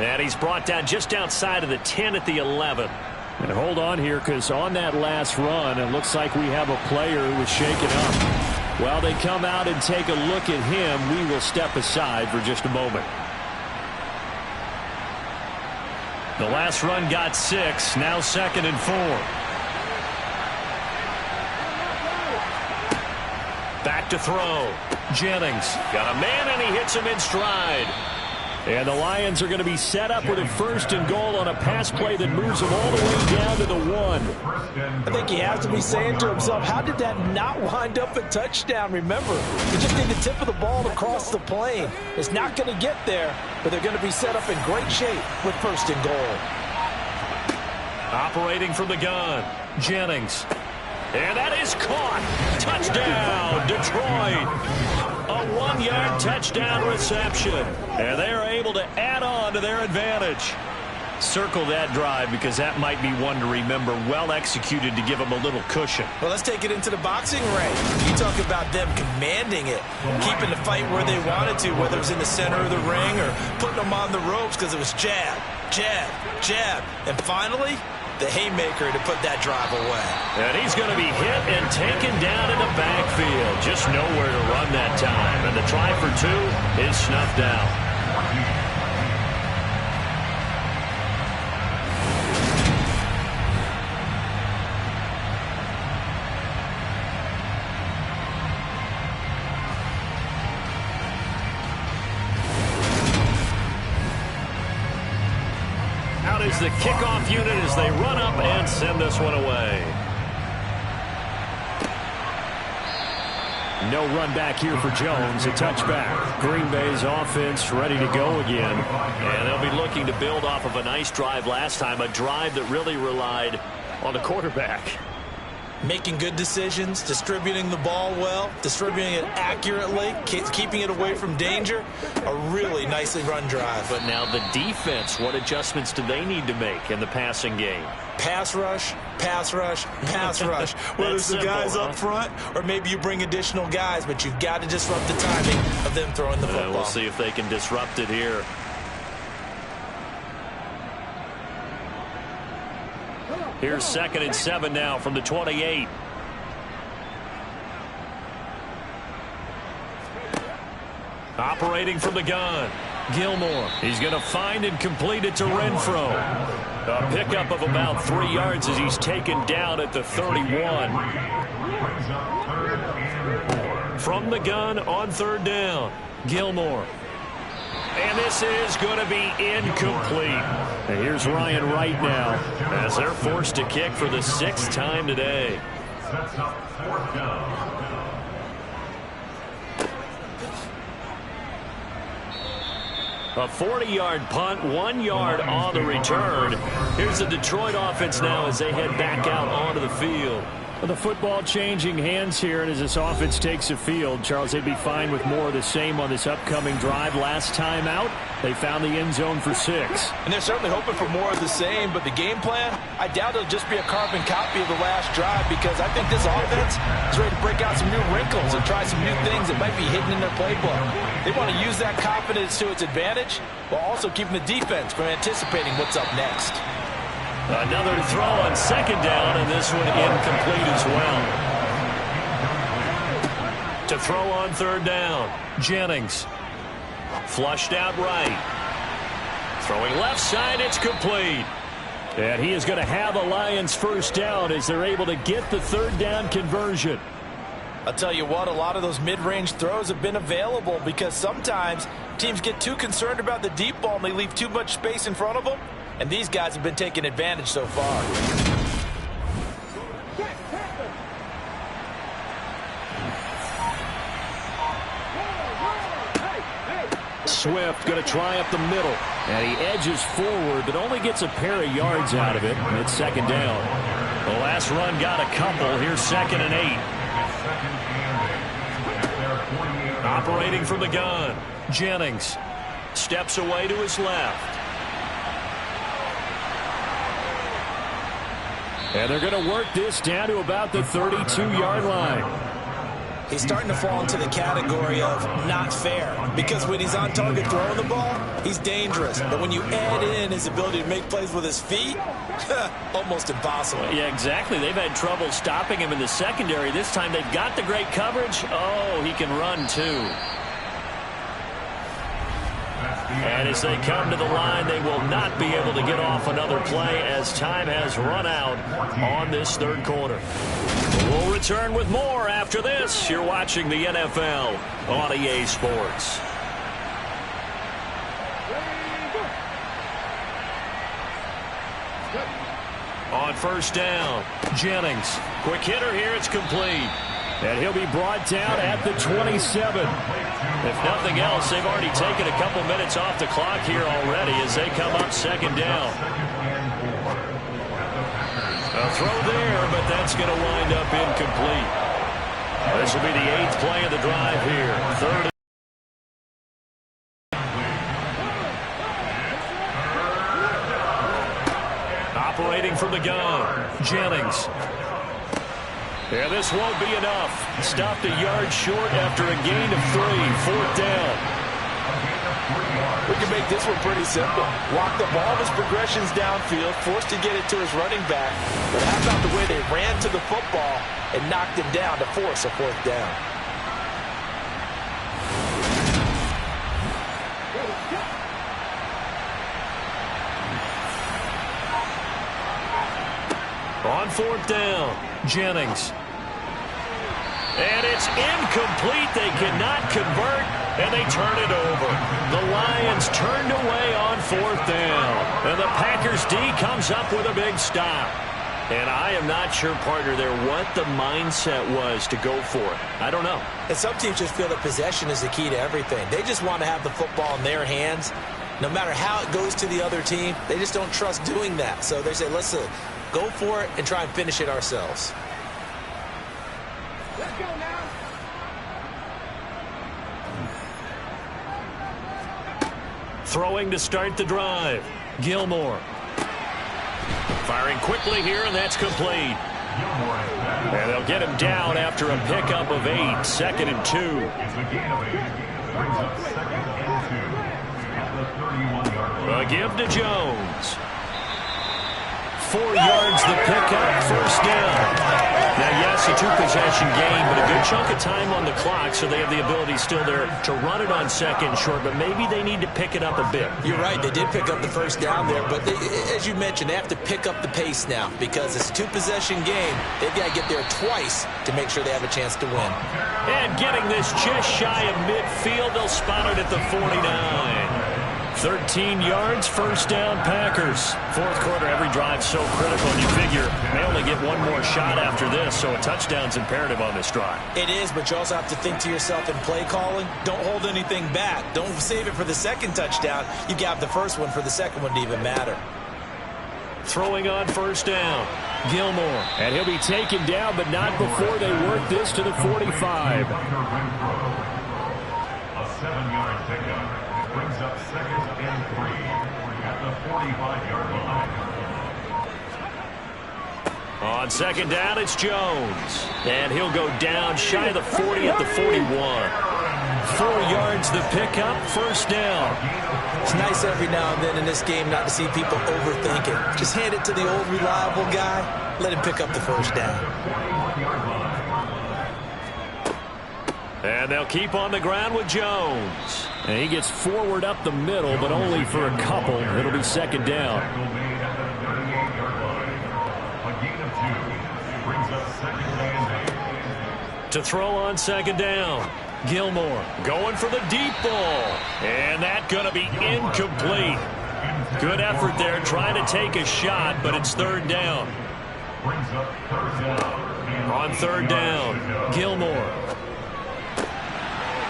And he's brought down just outside of the 10 at the 11. And hold on here, because on that last run, it looks like we have a player who was shaken up. While they come out and take a look at him, we will step aside for just a moment. The last run got 6, now 2nd and 4. Back to throw. Jennings got a man, and he hits him in stride. And the Lions are going to be set up with a 1st and goal on a pass play that moves them all the way down to the 1. I think he has to be saying to himself, how did that not wind up a touchdown? Remember, you just need the tip of the ball to cross the plane. It's not going to get there, but they're going to be set up in great shape with 1st and goal. Operating from the gun, Jennings. And that is caught. Touchdown, Detroit. A 1-yard touchdown reception. And they are able to add on to their advantage. Circle that drive because that might be one to remember. Well executed to give them a little cushion. Well, let's take it into the boxing ring. You talk about them commanding it, keeping the fight where they wanted to, whether it was in the center of the ring or putting them on the ropes because it was jab, jab, jab. And finally, the haymaker to put that drive away. And he's going to be hit and taken down in the backfield. Just nowhere to run that time. And the try for 2 is snuffed out. Is the kickoff unit as they run up and send this one away. No run back here for Jones. A touchback. Green Bay's offense ready to go again. And they'll be looking to build off of a nice drive last time. A drive that really relied on the quarterback. Making good decisions, distributing the ball well, distributing it accurately, keeping it away from danger. A really nicely run drive. But now the defense, what adjustments do they need to make in the passing game? Pass rush, pass rush, pass rush. Whether it's the guys up front or maybe you bring additional guys, but you've got to disrupt the timing of them throwing the football. We'll see if they can disrupt it here. Here's 2nd and 7 now from the 28. Operating from the gun. Gilmore. He's going to find and complete it to Renfro. A pickup of about 3 yards as he's taken down at the 31. From the gun on 3rd down. Gilmore. And this is going to be incomplete. And here's Ryan Wright now as they're forced to kick for the 6th time today. sets up 4th down. A 40-yard punt, 1 yard on the return. Here's the Detroit offense now as they head back out onto the field. Well, the football changing hands here, and as this offense takes the field, Charles, they'd be fine with more of the same on this upcoming drive. Last time out, they found the end zone for 6. And they're certainly hoping for more of the same, but the game plan, I doubt it'll just be a carbon copy of the last drive, because I think this offense is ready to break out some new wrinkles and try some new things that might be hidden in their playbook. They want to use that confidence to its advantage, while also keeping the defense from anticipating what's up next. Another throw on 2nd down, and this one incomplete as well. To throw on 3rd down, Jennings. Flushed out right. Throwing left side, it's complete. And he is going to have a Lions 1st down as they're able to get the 3rd down conversion. I'll tell you what, a lot of those mid-range throws have been available because sometimes teams get too concerned about the deep ball and they leave too much space in front of them. And these guys have been taking advantage so far. Swift going to try up the middle. And he edges forward, but only gets a pair of yards out of it. And it's 2nd down. The last run got a couple. Here's 2nd and 8. Operating from the gun, Jennings steps away to his left. And they're going to work this down to about the 32-yard line. He's starting to fall into the category of not fair, because when he's on target throwing the ball, he's dangerous. But when you add in his ability to make plays with his feet, almost impossible. Yeah, exactly. They've had trouble stopping him in the secondary. This time they've got the great coverage. Oh, he can run too. And as they come to the line, they will not be able to get off another play as time has run out on this 3rd quarter. We'll return with more after this. You're watching the NFL on EA Sports. On 1st down, Jennings. Quick hitter here, it's complete. And he'll be brought down at the 27. If nothing else, they've already taken a couple minutes off the clock here already as they come up 2nd down. A throw there, but that's going to wind up incomplete. This will be the 8th play of the drive here. 3rd. Operating from the gun, Jennings. Yeah, this won't be enough. Stopped a yard short after a gain of 3. 4th down. We can make this one pretty simple. Walked up all of his progressions downfield, forced to get it to his running back. But how about the way they ran to the football and knocked him down to force a 4th down? On 4th down, Jennings. And it's incomplete. They cannot convert, and they turn it over. The Lions turned away on 4th down. And the Packers D comes up with a big stop. And I am not sure, partner, there what the mindset was to go for it. I don't know. And some teams just feel that possession is the key to everything. They just want to have the football in their hands. No matter how it goes to the other team, they just don't trust doing that. So they say, let's go for it and try and finish it ourselves. Let's go now. Throwing to start the drive, Gilmore. Firing quickly here, and that's complete. And they'll get him down after a pickup of 8. 2nd and 2. It's a gain of 8. Brings up 2nd and 2 at the 31-yard line. A give to Jones. 4 yards the pickup, 1st down. Now, yes, a 2-possession game, but a good chunk of time on the clock, so they have the ability still there to run it on 2nd short, but maybe they need to pick it up a bit. You're right. They did pick up the 1st down there, but as you mentioned, they have to pick up the pace now because it's a 2-possession game. They've got to get there twice to make sure they have a chance to win. And getting this just shy of midfield, they'll spot it at the 49. 13 yards, first down, Packers. Fourth quarter, every drive so critical, and you figure they only get one more shot after this, so a touchdown's imperative on this drive. It is, but you also have to think to yourself in play calling, don't hold anything back. Don't save it for the second touchdown. You got the first one for the second one to even matter. Throwing on first down, Gilmore. And he'll be taken down, but not before they work this to the 45. A 7-yard pickup brings up 2nd and 3 at the 45-yard line. On second down, it's Jones. And he'll go down shy of the 40 at the 41. 4 yards the pickup, first down. It's nice every now and then in this game not to see people overthink it. Just hand it to the old reliable guy. Let him pick up the first down. And they'll keep on the ground with Jones. And he gets forward up the middle, but only for a couple. It'll be second down. To throw on second down, Gilmore going for the deep ball. And that's going to be incomplete. Good effort there trying to take a shot, but it's third down. On third down, Gilmore.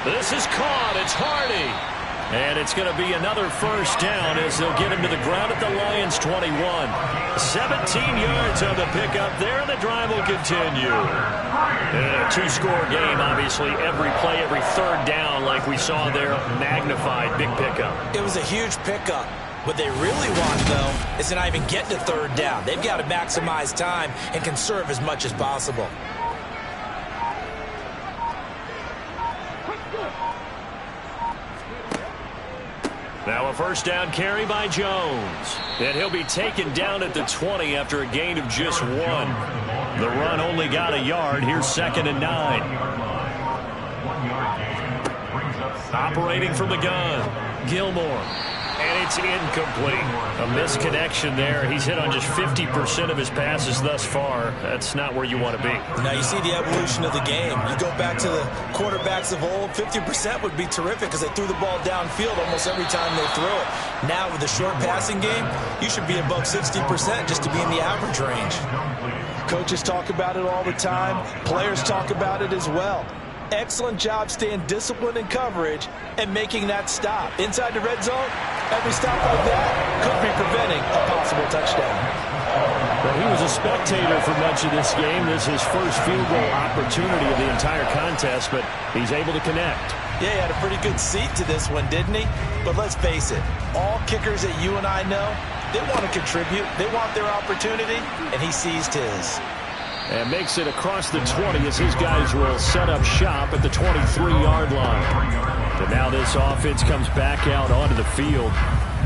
This is caught. It's Hardy. And it's going to be another first down as they'll get him to the ground at the Lions' 21. 17 yards on the pickup there, and the drive will continue. A two-score game, obviously. Every play, every third down, like we saw there, magnified, big pickup. It was a huge pickup. What they really want, though, is to not even get to third down. They've got to maximize time and conserve as much as possible. Now a first down carry by Jones. And he'll be taken down at the 20 after a gain of just 1. The run only got a yard. Here's 2nd and 9. Operating from the gun, Gilmore. And it's incomplete. A misconnection there. He's hit on just 50% of his passes thus far. That's not where you want to be. Now you see the evolution of the game. You go back to the quarterbacks of old, 50% would be terrific because they threw the ball downfield almost every time they throw it. Now with the short passing game, you should be above 60% just to be in the average range. Coaches talk about it all the time. Players talk about it as well. Excellent job staying disciplined in coverage and making that stop. Inside the red zone, every stop like that could be preventing a possible touchdown. Well, he was a spectator for much of this game. This is his first field goal opportunity of the entire contest, but he's able to connect. Yeah, he had a pretty good seat to this one, didn't he? But let's face it, all kickers that you and I know, they want to contribute. They want their opportunity, and he seized his. And makes it across the 20 as his guys will set up shop at the 23-yard line. And now this offense comes back out onto the field.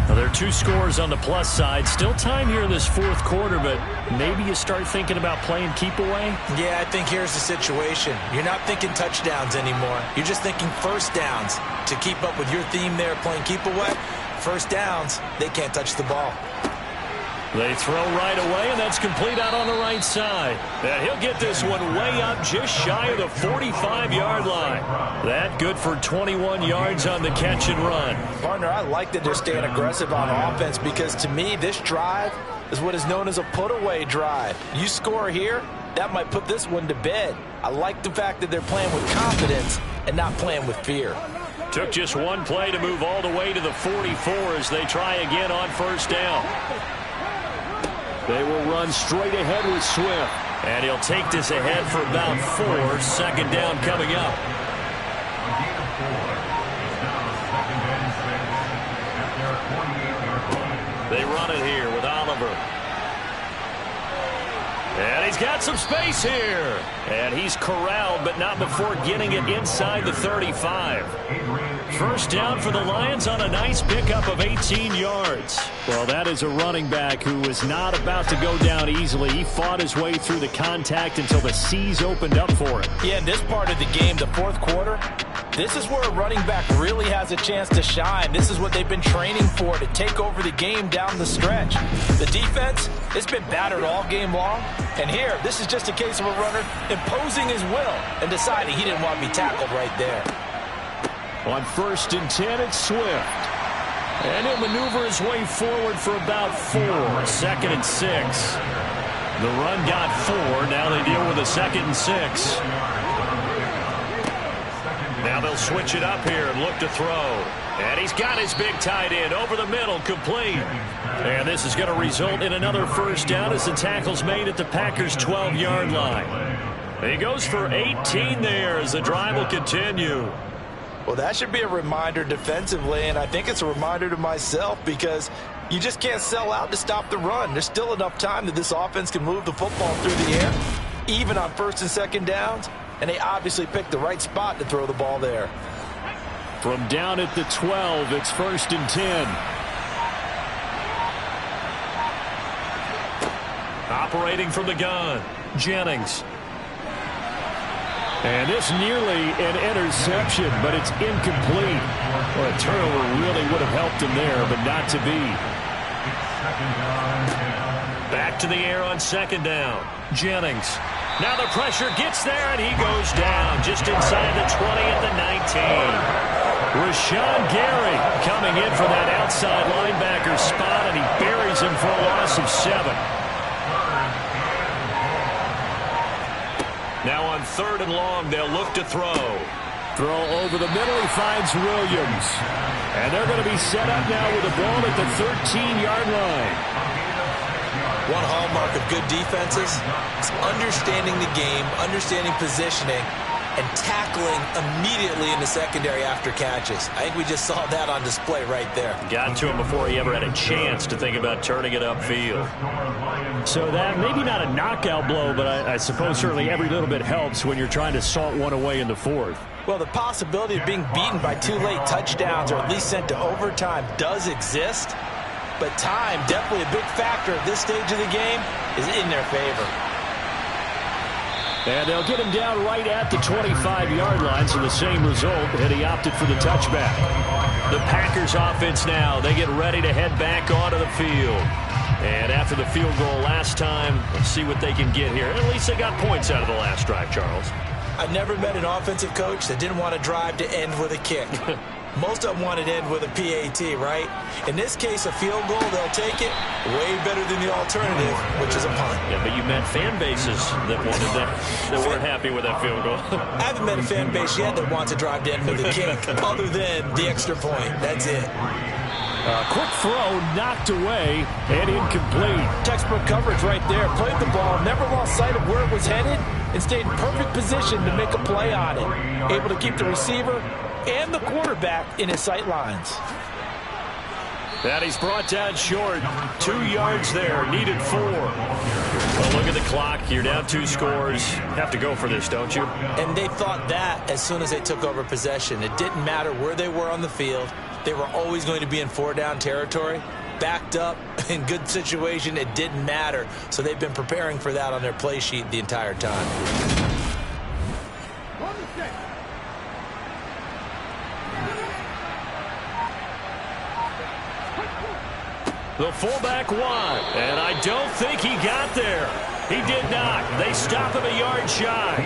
Now there are 2 scores on the plus side. Still time here in this fourth quarter, but maybe you start thinking about playing keep away? Yeah, I think here's the situation. You're not thinking touchdowns anymore. You're just thinking first downs. To keep up with your theme there, playing keep away, first downs, they can't touch the ball. They throw right away, and that's complete out on the right side. And he'll get this one way up just shy of the 45-yard line. That good for 21 yards on the catch and run. Partner, I like that they're staying aggressive on offense because to me, this drive is what is known as a put-away drive. You score here, that might put this one to bed. I like the fact that they're playing with confidence and not playing with fear. Took just one play to move all the way to the 44 as they try again on first down. They will run straight ahead with Swift. And he'll take this ahead for about 4. Second down coming up. They run it here with Oliver. And he's got some space here. And he's corralled, but not before getting it inside the 35. First down for the Lions on a nice pickup of 18 yards. Well, that is a running back who was not about to go down easily. He fought his way through the contact until the seas opened up for him. Yeah, in this part of the game, the fourth quarter, this is where a running back really has a chance to shine. This is what they've been training for, to take over the game down the stretch. The defense, it's been battered all game long. And here, this is just a case of a runner imposing his will and deciding he didn't want to be tackled right there. On 1st and 10, it's Swift. And he'll maneuver his way forward for about 4. 2nd and 6. The run got 4. Now they deal with a 2nd and 6. Now they'll switch it up here and look to throw. And he's got his big tight end over the middle, complete. And this is going to result in another first down as the tackle's made at the Packers' 12-yard line. He goes for 18 there as the drive will continue. Well, that should be a reminder defensively, and I think it's a reminder to myself because you just can't sell out to stop the run. There's still enough time that this offense can move the football through the air, even on 1st and 2nd downs, and they obviously picked the right spot to throw the ball there. From down at the 12, it's 1st and 10. Operating from the gun, Jennings. And this nearly an interception, but it's incomplete. Well, a turnover really would have helped him there, but not to be. Back to the air on 2nd down. Jennings. Now the pressure gets there, and he goes down just inside the 20 at the 19. Rashawn Gary coming in for that outside linebacker spot, and he buries him for a loss of 7. Now on 3rd and long, they'll look to throw. Throw over the middle, he finds Williams. And they're going to be set up now with the ball at the 13-yard line. One hallmark of good defenses is understanding the game, understanding positioning, and tackling immediately in the secondary after catches. I think we just saw that on display right there. Got to him before he ever had a chance to think about turning it upfield. So that maybe not a knockout blow, but I suppose certainly every little bit helps when you're trying to salt one away in the 4th. Well, the possibility of being beaten by 2 late touchdowns or at least sent to overtime does exist, but time, definitely a big factor at this stage of the game, is in their favor. And they'll get him down right at the 25-yard line, so the same result, and he opted for the touchback. The Packers offense now, they get ready to head back onto the field. And after the field goal last time, let's see what they can get here. At least they got points out of the last drive, Charles. I never met an offensive coach that didn't want to drive to end with a kick. Most of them wanted to end with a PAT, right? In this case, a field goal, they'll take it. Way better than the alternative, which is a punt. Yeah, but you met fan bases that wanted that weren't happy with that field goal. I haven't met a fan base yet that wants to drive to end with a kick, other than the extra point. That's it. Quick throw, knocked away, and incomplete. Textbook coverage right there. Played the ball, never lost sight of where it was headed, and stayed in perfect position to make a play on it. Able to keep the receiver and the quarterback in his sight lines. That he's brought down short. 2 yards there, needed 4. Well, look at the clock. You're down 2 scores. Have to go for this, don't you? And they thought that as soon as they took over possession. It didn't matter where they were on the field. They were always going to be in 4-down territory. Backed up, in good situation, it didn't matter. So they've been preparing for that on their play sheet the entire time. The fullback won, and I don't think he got there. He did not. They stop him a yard shy.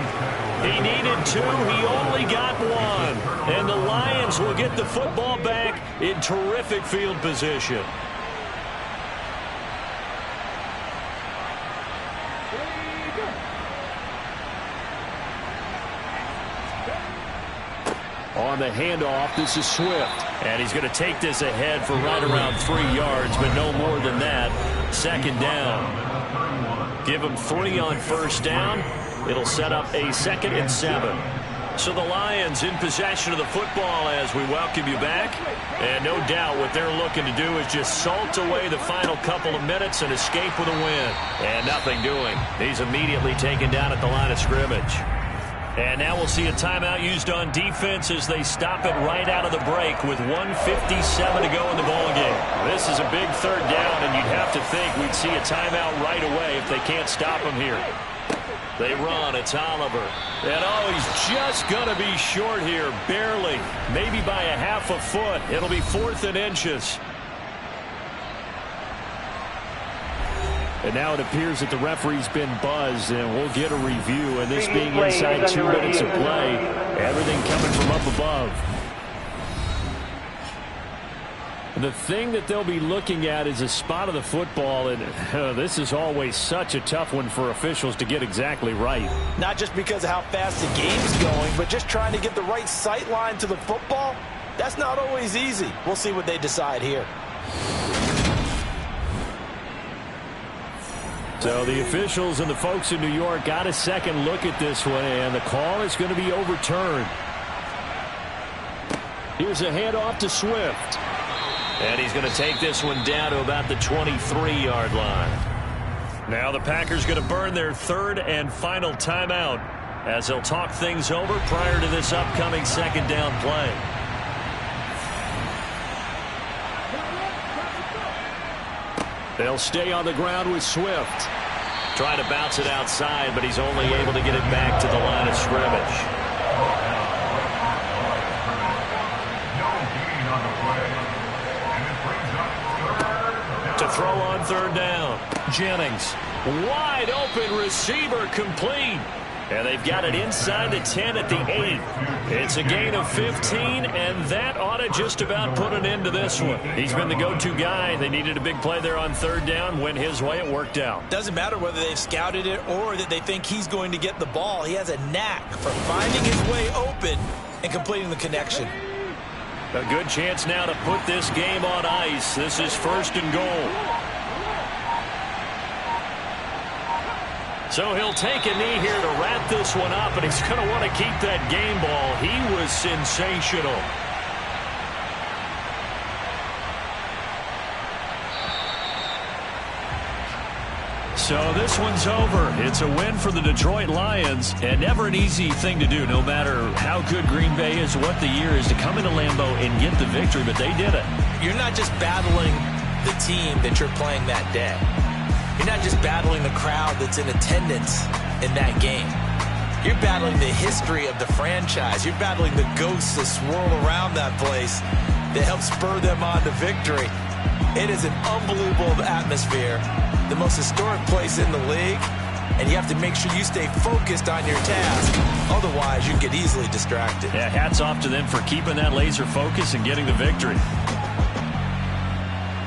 He needed 2. He only got 1. And the Lions will get the football back in terrific field position. On the handoff, this is Swift. And he's going to take this ahead for right around 3 yards, but no more than that. 2nd down. Give him 3 on 1st down. It'll set up a 2nd and 7. So the Lions in possession of the football as we welcome you back. And no doubt what they're looking to do is just salt away the final couple of minutes and escape with a win. And nothing doing. He's immediately taken down at the line of scrimmage. And now we'll see a timeout used on defense as they stop it right out of the break with 1:57 to go in the ballgame. This is a big 3rd down, and you'd have to think we'd see a timeout right away if they can't stop him here. They run. It's Oliver. And, oh, he's just going to be short here, barely, maybe by a half a foot. It'll be 4th and inches. And now it appears that the referee's been buzzed, and we'll get a review. And this being inside 2 minutes of play, everything coming from up above. And The thing that they'll be looking at is a spot of the football, and this is always such a tough one for officials to get exactly right. Not just because of how fast the game's going, but just trying to get the right sight line to the football. That's not always easy. We'll see what they decide here. So the officials and the folks in New York got a second look at this one, and the call is going to be overturned. Here's a handoff to Swift. And he's going to take this one down to about the 23-yard line. Now the Packers going to burn their third and final timeout as they'll talk things over prior to this upcoming second down play. They'll stay on the ground with Swift. Trying to bounce it outside, but he's only able to get it back to the line of scrimmage. To throw on third down. Jennings. Wide open receiver complete. And they've got it inside the 10 at the 8. It's a gain of 15, and that ought to just about put an end to this one. He's been the go-to guy. They needed a big play there on third down. Went his way. It worked out. Doesn't matter whether they've scouted it or that they think he's going to get the ball. He has a knack for finding his way open and completing the connection. A good chance now to put this game on ice. This is first and goal. So he'll take a knee here to wrap this one up, and he's going to want to keep that game ball. He was sensational. So this one's over. It's a win for the Detroit Lions, and never an easy thing to do, no matter how good Green Bay is, what the year is, to come into Lambeau and get the victory, but they did it. You're not just battling the team that you're playing that day. You're not just battling the crowd that's in attendance in that game. You're battling the history of the franchise. You're battling the ghosts that swirl around that place that help spur them on to victory. It is an unbelievable atmosphere, the most historic place in the league, and you have to make sure you stay focused on your task. Otherwise, you get easily distracted. Yeah, hats off to them for keeping that laser focus and getting the victory.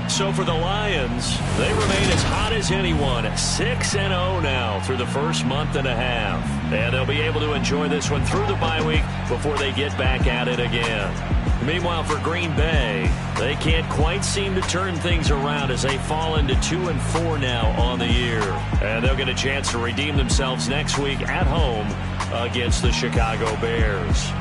So for the Lions, they remain as hot as anyone, 6-0 now through the first month and a half. And they'll be able to enjoy this one through the bye week before they get back at it again. Meanwhile, for Green Bay, they can't quite seem to turn things around as they fall into 2-4 now on the year. And they'll get a chance to redeem themselves next week at home against the Chicago Bears.